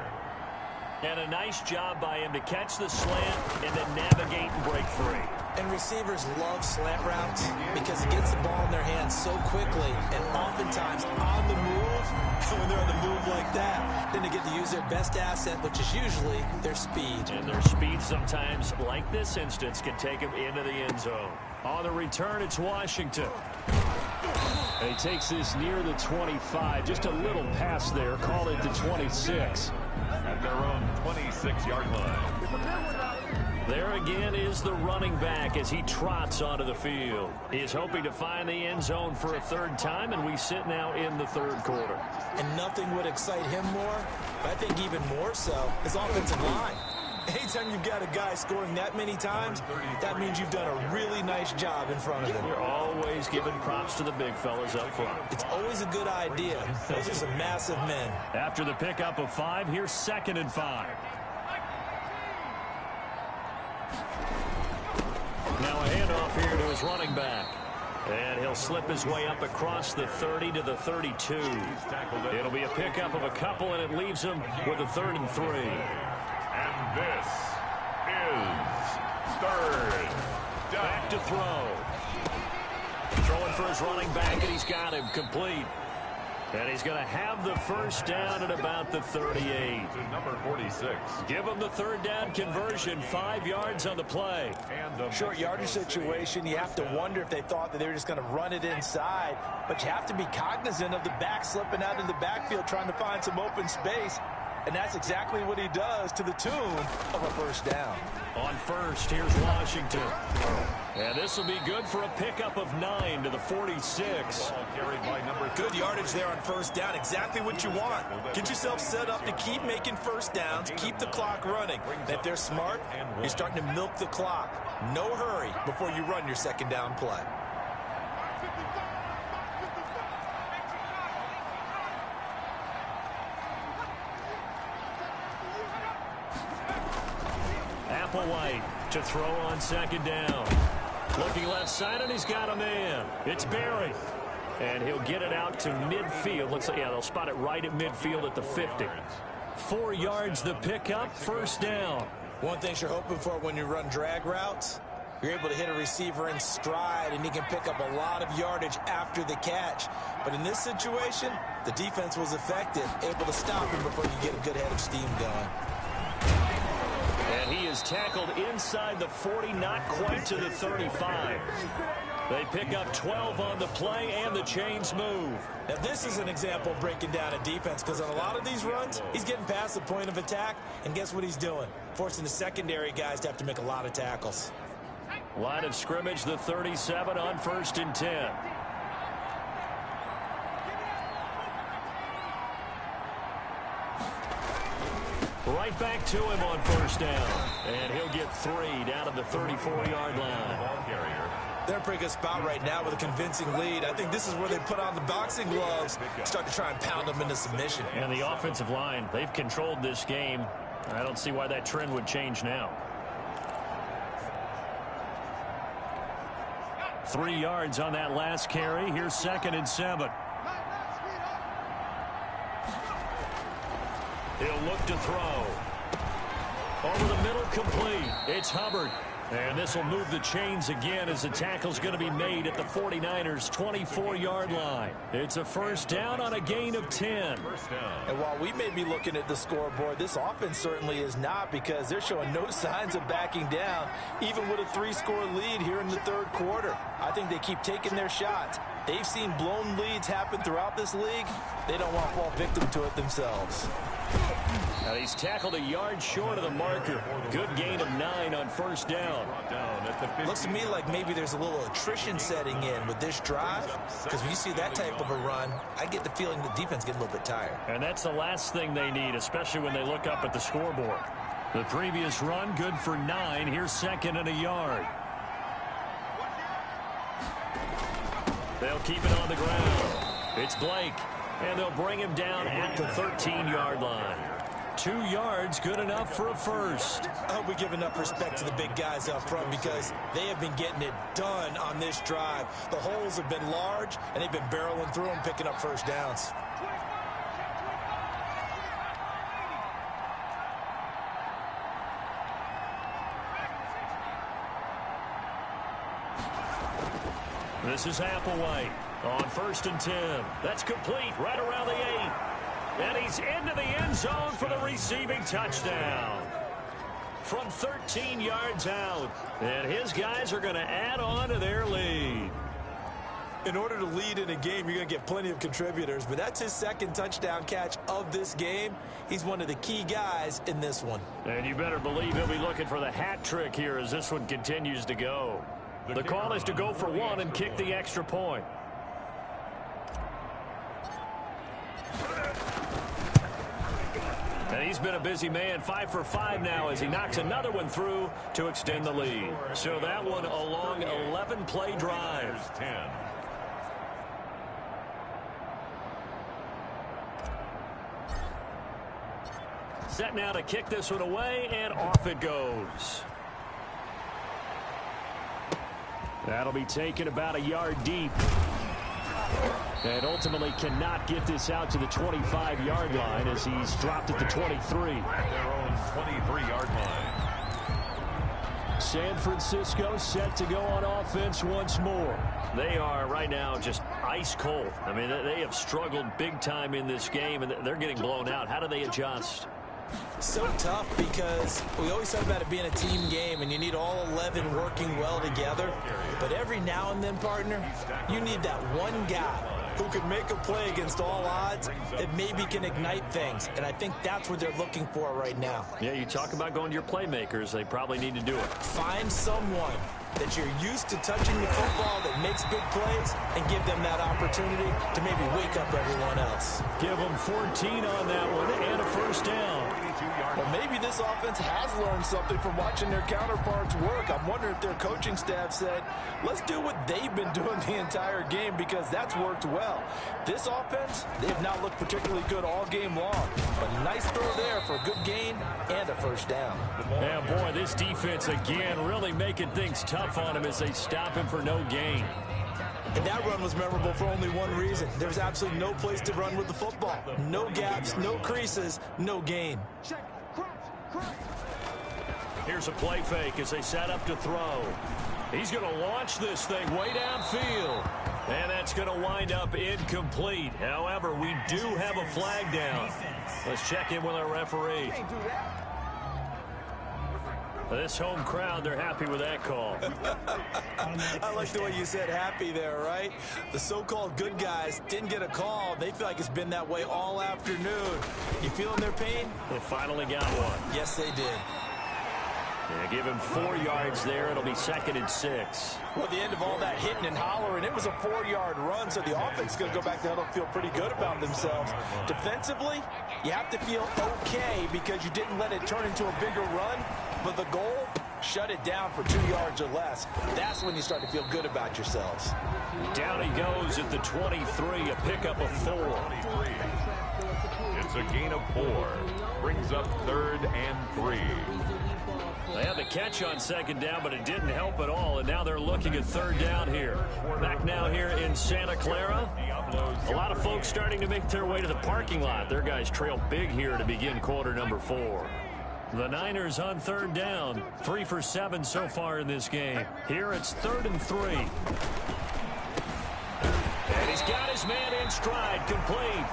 And a nice job by him to catch the slant and then navigate and break free. And receivers love slant routes because it gets the ball in their hands so quickly and oftentimes on the move. When they're on the move like that, then they get to use their best asset, which is usually their speed. And their speed sometimes, like this instance, can take them into the end zone. On the return, it's Washington. And he takes this near the 25. Just a little pass there. Call it the 26. At their own 26-yard line. There again is the running back as he trots onto the field. He is hoping to find the end zone for a third time, and we sit now in the third quarter. And nothing would excite him more, but I think even more so, his offensive line. Anytime you've got a guy scoring that many times, that means you've done a really nice job in front of him. You're always giving props to the big fellas up front. It's always a good idea. Those are some massive men. After the pickup of 5, here's 2nd and 5. Now a handoff here to his running back. And he'll slip his way up across the 30 to the 32. It'll be a pickup of a couple, and it leaves him with a 3rd and 3. And this is 3rd down. Back to throw. Throwing for his running back, and he's got him complete. And he's going to have the first down at about the 38. To number 46. Give him the 3rd down conversion, 5 yards on the play. And Short yardage situation, you have to wonder if they thought that they were just going to run it inside. But you have to be cognizant of the back slipping out in the backfield trying to find some open space. And that's exactly what he does to the tune of a first down. On first, here's Washington. And this will be good for a pickup of 9 to the 46. Carried by number Good yardage there on first down. Exactly what you want. Get yourself set up to keep making first downs, keep the clock running. And if they're smart, you're starting to milk the clock. No hurry before you run your 2nd down play. Applewhite to throw on 2nd down. Looking left side, and he's got a man. It's Berry. And he'll get it out to midfield. Looks like, yeah, they'll spot it right at midfield at the 50. 4 yards the pickup, first down. One thing you're hoping for when you run drag routes, you're able to hit a receiver in stride, and he can pick up a lot of yardage after the catch. But in this situation, the defense was effective, able to stop him before you get a good head of steam going. And he is tackled inside the 40, not quite to the 35. They pick up 12 on the play, and the chains move. Now, this is an example of breaking down a defense, because on a lot of these runs, he's getting past the point of attack, and guess what he's doing? Forcing the secondary guys to have to make a lot of tackles. Line of scrimmage, the 37 on 1st and 10. Right back to him on first down. And he'll get 3 down to the 34-yard line. They're in a pretty good spot right now with a convincing lead. I think this is where they put on the boxing gloves, start to try and pound them into submission. And the offensive line, they've controlled this game. I don't see why that trend would change now. 3 yards on that last carry. Here's 2nd and 7. He'll look to throw. Over the middle, complete. It's Hubbard. And this will move the chains again as the tackle's going to be made at the 49ers' 24-yard line. It's a first down on a gain of 10. And while we may be looking at the scoreboard, this offense certainly is not, because they're showing no signs of backing down, even with a 3-score lead here in the 3rd quarter. I think they keep taking their shots. They've seen blown leads happen throughout this league. They don't want to fall victim to it themselves. Now he's tackled a yard short of the marker. Good gain of 9 on first down. Looks to me like maybe there's a little attrition setting in with this drive, because when you see that type of a run, I get the feeling the defense getting a little bit tired. And that's the last thing they need, especially when they look up at the scoreboard. The previous run, good for 9. Here's second and a yard. They'll keep it on the ground. It's Blake, and they'll bring him down at the 13-yard line. 2 yards, good enough for a first. I hope we give enough respect to the big guys up front, because they have been getting it done on this drive. The holes have been large, and they've been barreling through them, picking up first downs. This is Applewhite on 1st and 10. That's complete right around the 8. And he's into the end zone for the receiving touchdown. From 13 yards out. And his guys are going to add on to their lead. In order to lead in a game, you're going to get plenty of contributors, but that's his second touchdown catch of this game. He's one of the key guys in this one. And you better believe he'll be looking for the hat trick here as this one continues to go. The call is to go for 1 and kick the extra point. And he's been a busy man, 5 for 5 now as he knocks another one through to extend the lead. So that one a long 11-play drive. 10. Set now to kick this one away, and off it goes. That'll be taken about a yard deep. And ultimately cannot get this out to the 25-yard line as he's dropped at the 23. At their own 23-yard line. San Francisco set to go on offense once more. They are right now just ice cold. I mean, they have struggled big time in this game, and they're getting blown out. How do they adjust? So tough, because we always talk about it being a team game and you need all 11 working well together. But every now and then, partner, you need that one guy who can make a play against all odds that maybe can ignite things. And I think that's what they're looking for right now. Yeah, you talk about going to your playmakers. They probably need to do it. Find someone that you're used to touching the football that makes big plays and give them that opportunity to maybe wake up everyone else. Give them 14 on that one and a first down. Well, maybe this offense has learned something from watching their counterparts work. I'm wondering if their coaching staff said, let's do what they've been doing the entire game, because that's worked well. This offense, they have not looked particularly good all game long. But nice throw there for a good gain and a first down. Yeah, boy, this defense again really making things tough on him as they stop him for no gain. And that run was memorable for only one reason. There's absolutely no place to run with the football. No gaps, no creases, no gain. Here's a play fake as they set up to throw. He's going to launch this thing way downfield. And that's going to wind up incomplete. However, we do have a flag down. Let's check in with our referee. This home crowd, they're happy with that call. I like the way you said happy there, right? The so-called good guys didn't get a call. They feel like it's been that way all afternoon. You feeling their pain? They finally got one. Yes, they did. Yeah, give him 4 yards there. It'll be 2nd and 6. Well, at the end of all that hitting and hollering, it was a 4-yard run, so the offense is going to go back to huddle and feel pretty good about themselves. Defensively, you have to feel okay because you didn't let it turn into a bigger run, but the goal, shut it down for 2 yards or less. That's when you start to feel good about yourselves. Down he goes at the 23, a pickup of 4. It's a gain of 4. Brings up 3rd and 3. They had the catch on 2nd down, but it didn't help at all, and now they're looking at 3rd down here. Back now here in Santa Clara. A lot of folks starting to make their way to the parking lot. Their guys trail big here to begin quarter number 4. The Niners on 3rd down. 3 for 7 so far in this game. Here it's 3rd and 3. And he's got his man in stride, complete.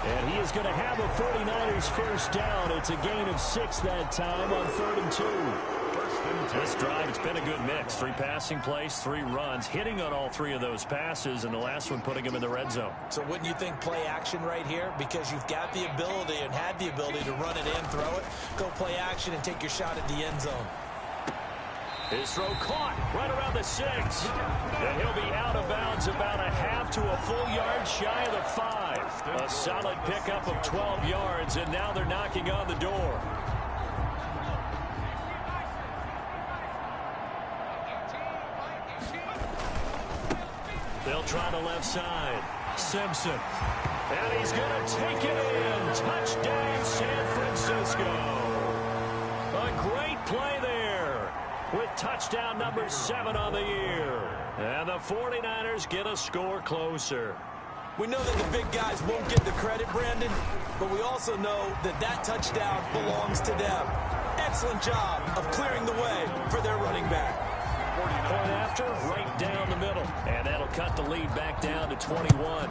And he is going to have a 49ers first down. It's a gain of 6 that time on 3rd and 2. This drive, it's been a good mix. 3 passing plays, 3 runs, hitting on all 3 of those passes, and the last one putting him in the red zone. So wouldn't you think play action right here? Because you've got the ability and had the ability to run it in, throw it, go play action, and take your shot at the end zone. His throw caught right around the 6. And he'll be out of bounds about a half to a full yard shy of the 5. A solid pickup of 12 yards, and now they're knocking on the door. They'll try the left side. Simpson. And he's going to take it in. Touchdown, San Francisco. A great play there with touchdown number 7 on the year. And the 49ers get a score closer. We know that the big guys won't get the credit, Brandon, but we also know that that touchdown belongs to them. Excellent job of clearing the way for their running back. Point after, right down the middle. And that'll cut the lead back down to 21.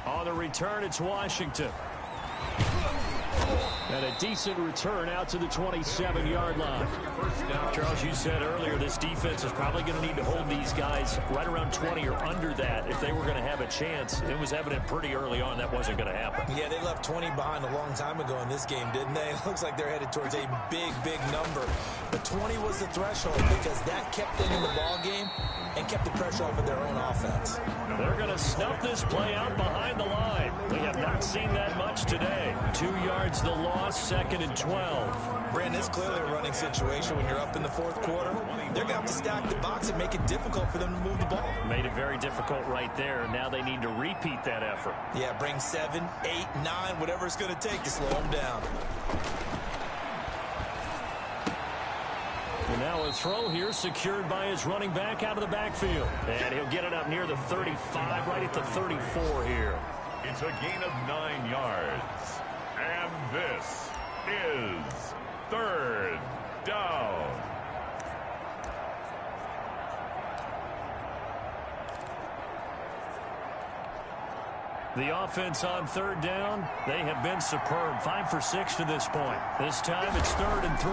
On the return, it's Washington. And a decent return out to the 27-yard line. Charles, you said earlier this defense is probably going to need to hold these guys right around 20 or under that if they were going to have a chance. It was evident pretty early on that wasn't going to happen. Yeah, they left 20 behind a long time ago in this game, didn't they? It looks like they're headed towards a big, big number. But 20 was the threshold because that kept them in the ball game and kept the pressure off of their own offense. They're going to snuff this play out behind the line. We have not seen that much today. 2 yards the loss, 2nd and 12. Brandon, it's clearly a running situation when you're up in the 4th quarter. They're going to have to stack the box and make it difficult for them to move the ball. Made it very difficult right there. Now they need to repeat that effort. Yeah, bring 7, 8, 9, whatever it's going to take to slow them down. And now a throw here secured by his running back out of the backfield. And he'll get it up near the 35, right at the 34 here. It's a gain of 9 yards. And this is 3rd down. The offense on 3rd down, they have been superb. 5 for 6 to this point. This time it's 3rd and 3.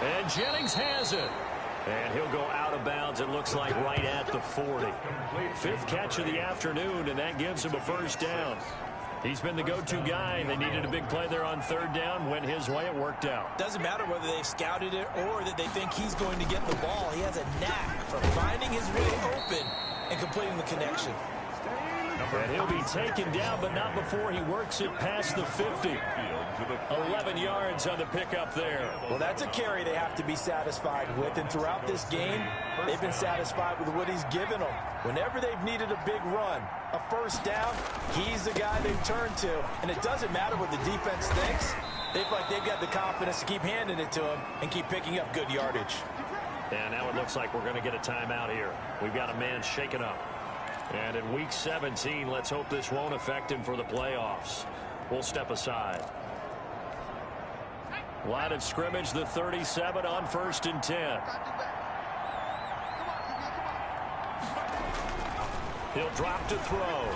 And Jennings has it. And he'll go out of bounds, it looks like, right at the 40. 5th catch of the afternoon, and that gives him a 1st down. He's been the go-to guy. They needed a big play there on 3rd down. Went his way, it worked out. Doesn't matter whether they've scouted it or that they think he's going to get the ball. He has a knack for finding his way open and completing the connection. And he'll be taken down, but not before he works it past the 50. 11 yards on the pickup there. Well, that's a carry they have to be satisfied with. And throughout this game, they've been satisfied with what he's given them. Whenever they've needed a big run, a 1st down, he's the guy they've turned to. And it doesn't matter what the defense thinks. They feel like they've got the confidence to keep handing it to him and keep picking up good yardage. And now it looks like we're going to get a timeout here. We've got a man shaken up. And in Week 17, let's hope this won't affect him for the playoffs. We'll step aside. Line of scrimmage, the 37 on 1st and 10. He'll drop to throw.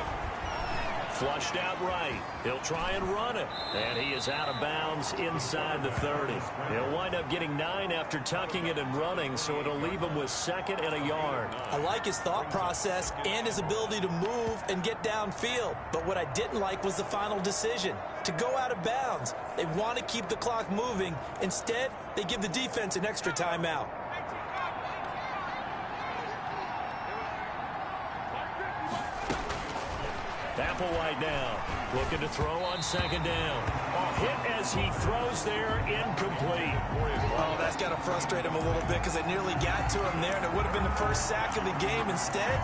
Flushed out right. He'll try and run it. And he is out of bounds inside the 30. He'll wind up getting 9 after tucking it and running, so it'll leave him with 2nd and a yard. I like his thought process and his ability to move and get downfield. But what I didn't like was the final decision, to go out of bounds. They want to keep the clock moving. Instead, they give the defense an extra timeout. Applewhite now, looking to throw on 2nd down. Hit as he throws there, incomplete. Oh, that's got to frustrate him a little bit because they nearly got to him there, and it would have been the 1st sack of the game. Instead,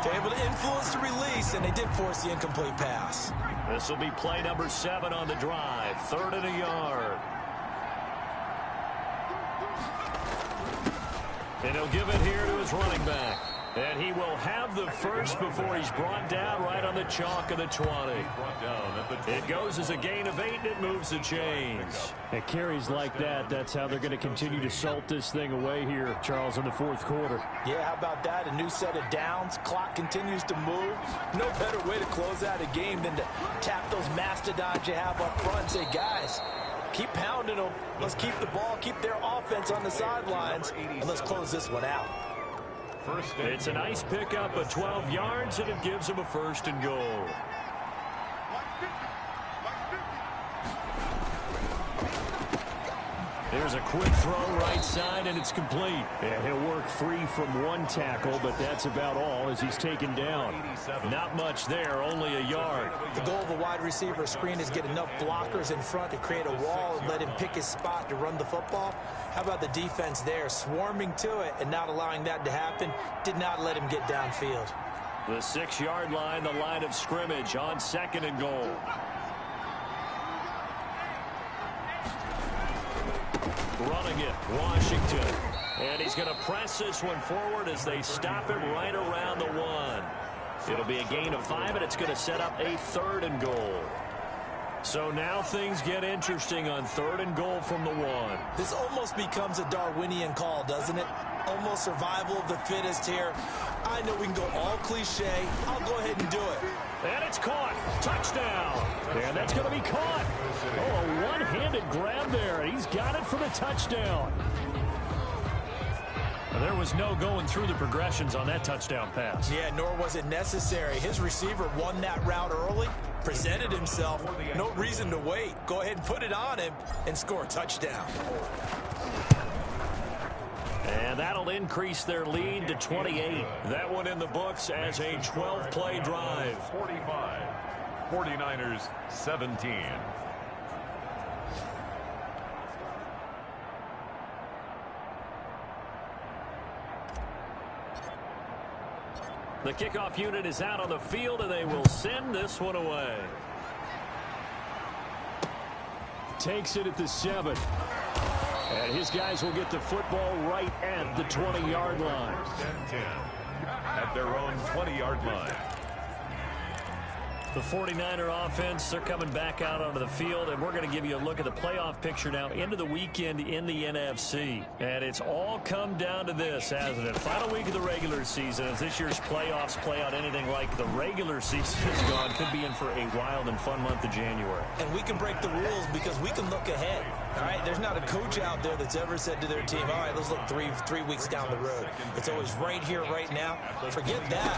they're able to influence the release, and they did force the incomplete pass. This will be play number 7 on the drive, 3rd and a yard. And he'll give it here to his running back. And he will have the first before he's brought down right on the chalk of the 20. It goes as a gain of 8, and it moves the chains. At carries like that, that's how they're going to continue to salt this thing away here, Charles, in the fourth quarter. Yeah, how about that? A new set of downs. Clock continues to move. No better way to close out a game than to tap those mastodons you have up front and say, guys, keep pounding them. Let's keep the ball, keep their offense on the sidelines, and let's close this one out. It's a nice pickup of 12 yards, and it gives him a 1st and goal. There's a quick throw right side, and it's complete. And he'll work free from one tackle, but that's about all as he's taken down. Not much there, only a yard. The goal of a wide receiver screen is get enough blockers in front to create a wall and let him pick his spot to run the football. How about the defense there, swarming to it and not allowing that to happen? Did not let him get downfield. The 6-yard line, the line of scrimmage on 2nd and goal. Running it, Washington. And he's going to press this one forward as they stop him right around the 1. It'll be a gain of 5, and it's going to set up a 3rd and goal. So now things get interesting on 3rd and goal from the 1. This almost becomes a Darwinian call, doesn't it? Almost survival of the fittest here. I know we can go all cliche. I'll go ahead and do it. And it's caught. Touchdown. And that's going to be caught. Oh, a one-handed grab there. He's got it for the touchdown. There was no going through the progressions on that touchdown pass. Yeah, nor was it necessary. His receiver won that route early, presented himself. No reason to wait. Go ahead and put it on him and score a touchdown. And that'll increase their lead to 28. That one in the books as a 12-play drive. 45. 49ers 17. The kickoff unit is out on the field, and they will send this one away. Takes it at the 7. And his guys will get the football right at the 20-yard line. 10-10 at their own 20-yard line. The 49er offense, they're coming back out onto the field, and we're going to give you a look at the playoff picture now into the weekend in the NFC. And it's all come down to this, hasn't it? Final week of the regular season. As this year's playoffs play out anything like the regular season is gone, could be in for a wild and fun month of January. And we can break the rules because we can look ahead. All right, there's not a coach out there that's ever said to their team, all right, let's look three weeks down the road. It's always right here, right now. Forget that.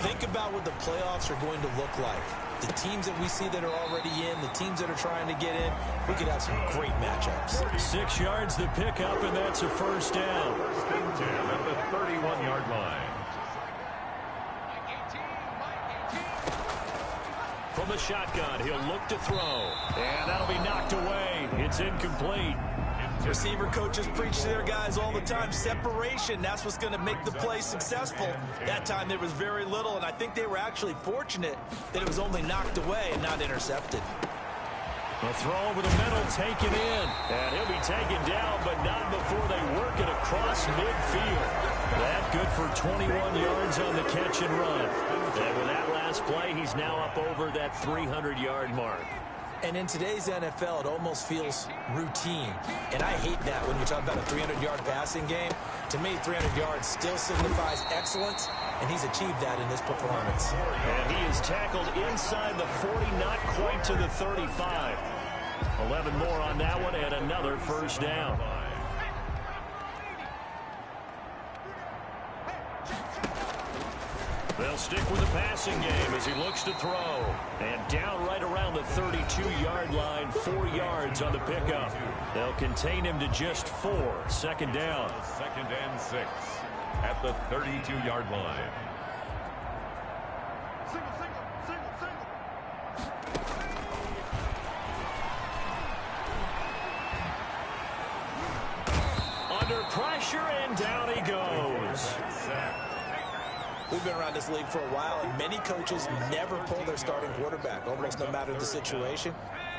Think about what the playoffs are going to look like. The teams that we see that are already in, the teams that are trying to get in, we could have some great matchups. 6 yards the pickup, and that's a 1st down. 10 at the 31-yard line. From the shotgun, he'll look to throw. And that'll be knocked away. It's incomplete. Receiver coaches preach to their guys all the time. Separation, that's what's going to make the play successful. That time there was very little, and I think they were actually fortunate that it was only knocked away and not intercepted. A throw over the middle, taken in. And he'll be taken down, but not before they work it across midfield. That good for 21 yards on the catch and run. And with that last play, he's now up over that 300-yard mark. And in today's NFL, it almost feels routine. And I hate that when you talk about a 300-yard passing game. To me, 300 yards still signifies excellence, and he's achieved that in this performance. And he is tackled inside the 40, not quite to the 35. 11 more on that one, and another 1st down. They'll stick with the passing game as he looks to throw. And down right around the 32-yard line, 4 yards on the pickup. They'll contain him to just 4. 2nd down. 2nd and 6 at the 32-yard line. Under pressure, and down he goes. We've been around this league for a while, and many coaches never pull their starting quarterback, almost no matter the situation.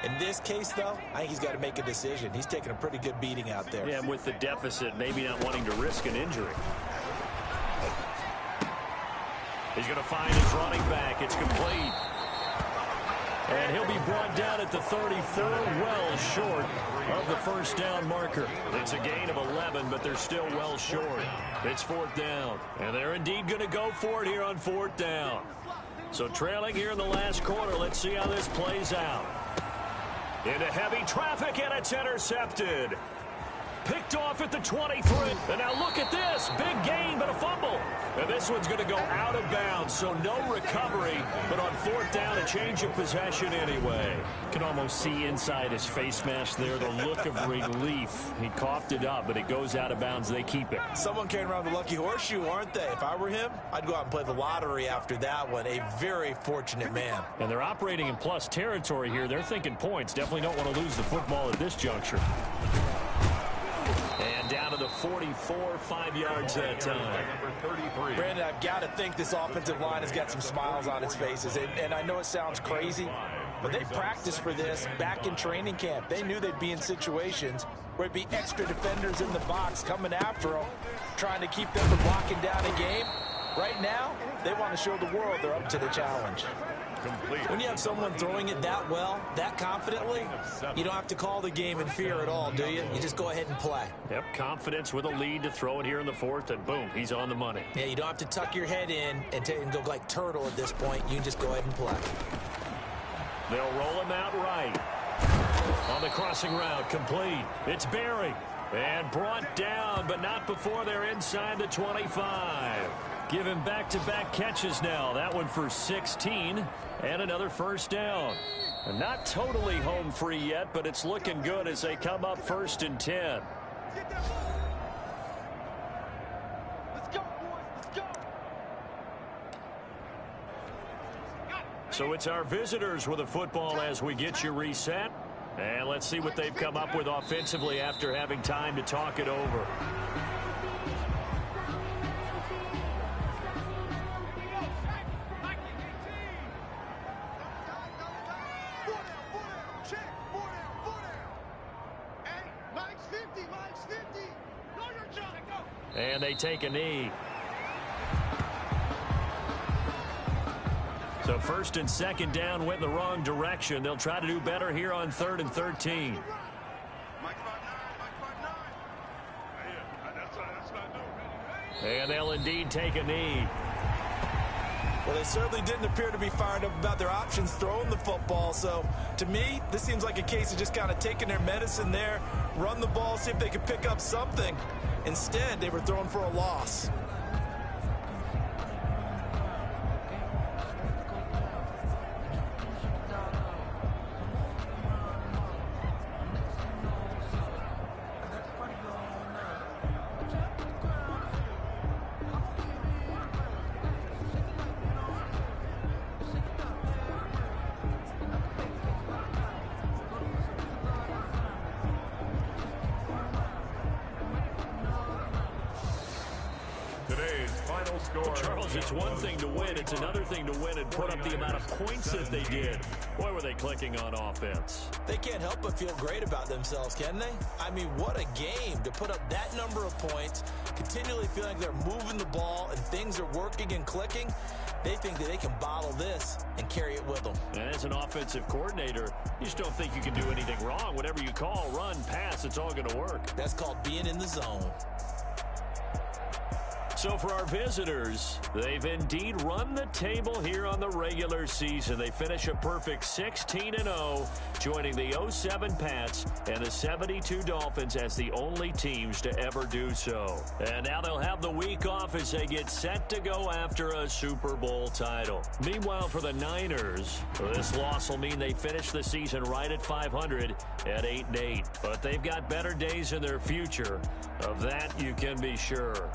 In this case, though, I think he's got to make a decision. He's taking a pretty good beating out there. Yeah, and with the deficit, maybe not wanting to risk an injury. He's going to find his running back. It's complete. And he'll be brought down at the 34, well short of the first down marker. It's a gain of 11, but they're still well short. It's 4th down. And they're indeed going to go for it here on 4th down. So trailing here in the last quarter, let's see how this plays out. Into heavy traffic, and it's intercepted. Picked off at the 23. And now look at this. Big gain, but a fumble. And this one's going to go out of bounds, so no recovery. But on 4th down, a change of possession anyway. Can almost see inside his face mask there the look of relief. He coughed it up, but it goes out of bounds. They keep it. Someone carrying around the lucky horseshoe, aren't they? If I were him, I'd go out and play the lottery after that one. A very fortunate man. And they're operating in plus territory here. They're thinking points. Definitely don't want to lose the football at this juncture. And down to the 44, 5 yards that time. Brandon, I've got to think this offensive line has got some smiles on its faces. And I know it sounds crazy, but they practiced for this back in training camp. They knew they'd be in situations where it'd be extra defenders in the box coming after them, trying to keep them from locking down a game. Right now, they want to show the world they're up to the challenge. When you have someone throwing it that well, that confidently, you don't have to call the game in fear at all, do you? You just go ahead and play. Yep, confidence with a lead to throw it here in the 4th, and boom, he's on the money. Yeah, you don't have to tuck your head in and go like turtle at this point. You can just go ahead and play. They'll roll him out right. On the crossing route, complete. It's Berry. And brought down, but not before they're inside the 25. Give him back-to-back catches now. That one for 16 and another first down. And not totally home free yet, but it's looking good as they come up 1st and 10. Let's go, boys. Let's go. So it's our visitors with a football as we get you reset. And let's see what they've come up with offensively after having time to talk it over. And they take a knee. So 1st and 2nd down went in the wrong direction. They'll try to do better here on 3rd and 13. And they'll indeed take a knee. Well, they certainly didn't appear to be fired up about their options throwing the football. So, to me, this seems like a case of just kind of taking their medicine there, run the ball, see if they could pick up something. Instead, they were throwing for a loss. Charles, it's one thing to win. It's another thing to win and put up the amount of points that they did. Boy, were they clicking on offense. They can't help but feel great about themselves, can they? I mean, what a game to put up that number of points, continually feeling like they're moving the ball and things are working and clicking. They think that they can bottle this and carry it with them. And as an offensive coordinator, you just don't think you can do anything wrong. Whatever you call, run, pass, it's all going to work. That's called being in the zone. So for our visitors, they've indeed run the table here on the regular season. They finish a perfect 16-0, joining the 07 Pats and the 72 Dolphins as the only teams to ever do so. And now they'll have the week off as they get set to go after a Super Bowl title. Meanwhile, for the Niners, this loss will mean they finish the season right at 500 at 8-8. But they've got better days in their future. Of that, you can be sure.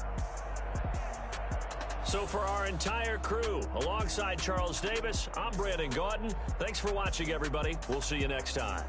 So for our entire crew, alongside Charles Davis, I'm Brandon Gaudin. Thanks for watching, everybody. We'll see you next time.